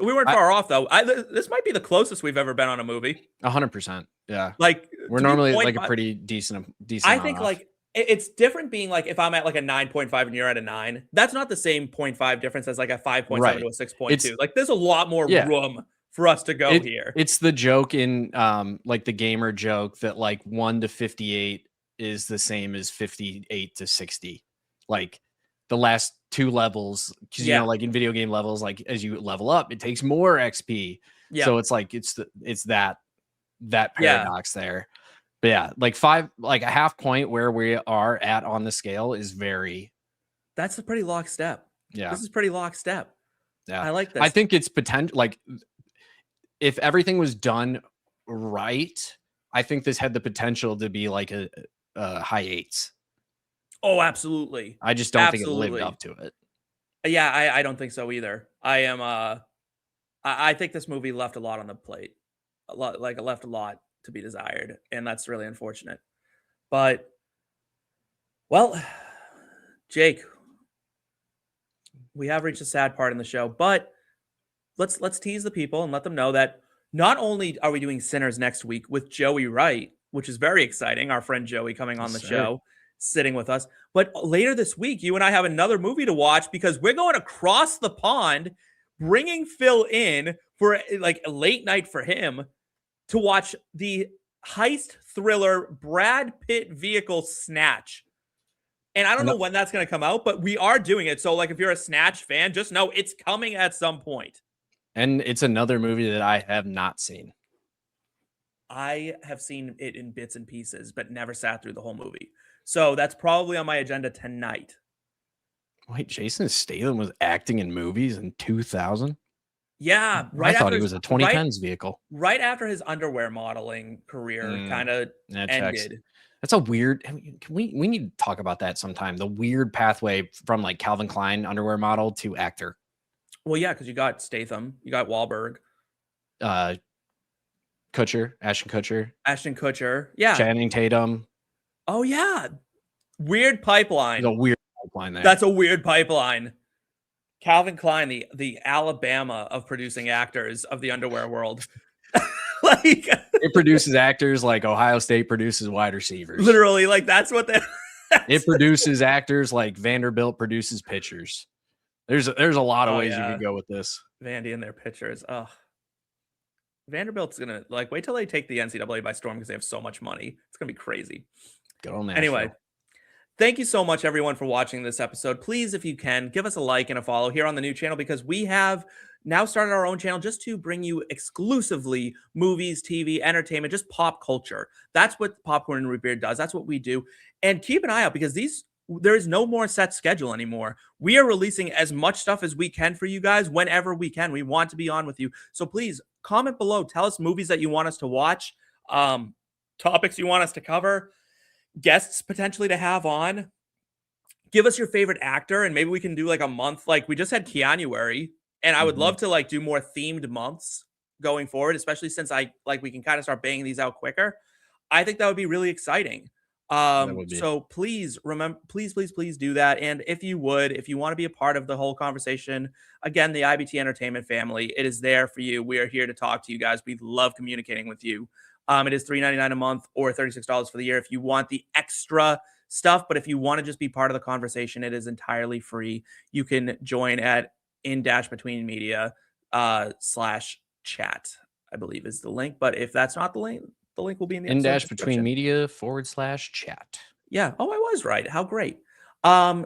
We weren't far off though. This might be the closest we've ever been on a movie. 100%. Yeah. Like we're normally like a pretty decent. I think like it's different being like if I'm at like a 9.5 and you're at a 9. That's not the same 0.5 difference as like a 5.7 to a 6.2. Like there's a lot more room for us to go here. It's the joke in like the gamer joke that like 1 to 58 is the same as 58 to 60. Like the last 2 levels, because you know, like in video game levels, like as you level up, it takes more XP. Yeah. So it's like it's that paradox there. But yeah, like a half point where we are at on the scale is that's a pretty lockstep. Yeah. This is pretty lockstep. Yeah. I like this. I think it's potential. Like if everything was done right, I think this had the potential to be like a high 8s. Oh, absolutely. I just don't think it lived up to it. Yeah, I don't think so either. I think this movie left a lot on the plate. It left a lot to be desired, and that's really unfortunate. But well, Jake, we have reached a sad part in the show, but let's tease the people and let them know that not only are we doing Sinners next week with Joey Wright, which is very exciting, our friend Joey coming on the show, sitting with us. But later this week, you and I have another movie to watch because we're going across the pond, bringing Phil in for like a late night for him to watch the heist thriller Brad Pitt vehicle Snatch. And I don't know when that's going to come out, but we are doing it. So like if you're a Snatch fan, just know it's coming at some point. And it's another movie that I have not seen. I have seen it in bits and pieces, but never sat through the whole movie. So that's probably on my agenda tonight. Wait, Jason Statham was acting in movies in 2000? Yeah, I thought he was a 2010s vehicle. Right after his underwear modeling career kind of ended. That's a weird. We need to talk about that sometime. The weird pathway from like Calvin Klein underwear model to actor. Well, yeah, because you got Statham, you got Wahlberg, Ashton Kutcher, yeah, Channing Tatum. Oh yeah, weird pipeline. There's a weird pipeline there. That's a weird pipeline. Calvin Klein, the Alabama of producing actors of the underwear world. Like it produces actors like Ohio State produces wide receivers. Literally, like that's what they. It produces actors like Vanderbilt produces pitchers. There's a lot of ways you could go with this. Vandy and their pitchers. Ugh. Vanderbilt's gonna wait till they take the NCAA by storm because they have so much money. It's gonna be crazy. Go on. Anyway, thank you so much, everyone, for watching this episode. Please, if you can, give us a like and a follow here on the new channel because we have now started our own channel just to bring you exclusively movies, TV, entertainment, just pop culture. That's what Popcorn and Root Beer does. That's what we do. And keep an eye out because there is no more set schedule anymore. We are releasing as much stuff as we can for you guys whenever we can. We want to be on with you. So please comment below. Tell us movies that you want us to watch, topics you want us to cover, guests potentially to have on. Give us your favorite actor and maybe we can do like a month. Like we just had Keanuary. And I would love to do more themed months going forward, especially since we can kind of start banging these out quicker. I think that would be really exciting. So please remember, please do that. And if you want to be a part of the whole conversation, again, the IBT Entertainment family, it is there for you. We are here to talk to you guys. We love communicating with you. It is $3.99 a month or $36 for the year if you want the extra stuff. But if you want to just be part of the conversation, it is entirely free. You can join at in-between media /chat, I believe is the link. But if that's not the link will be in the in-between media /chat. Yeah. Oh, I was right. How great.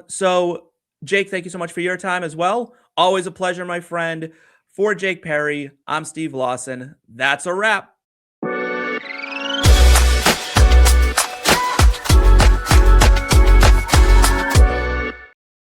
So Jake, thank you so much for your time as well. Always a pleasure, my friend. For Jake Parry, I'm Steve Lawson. That's a wrap.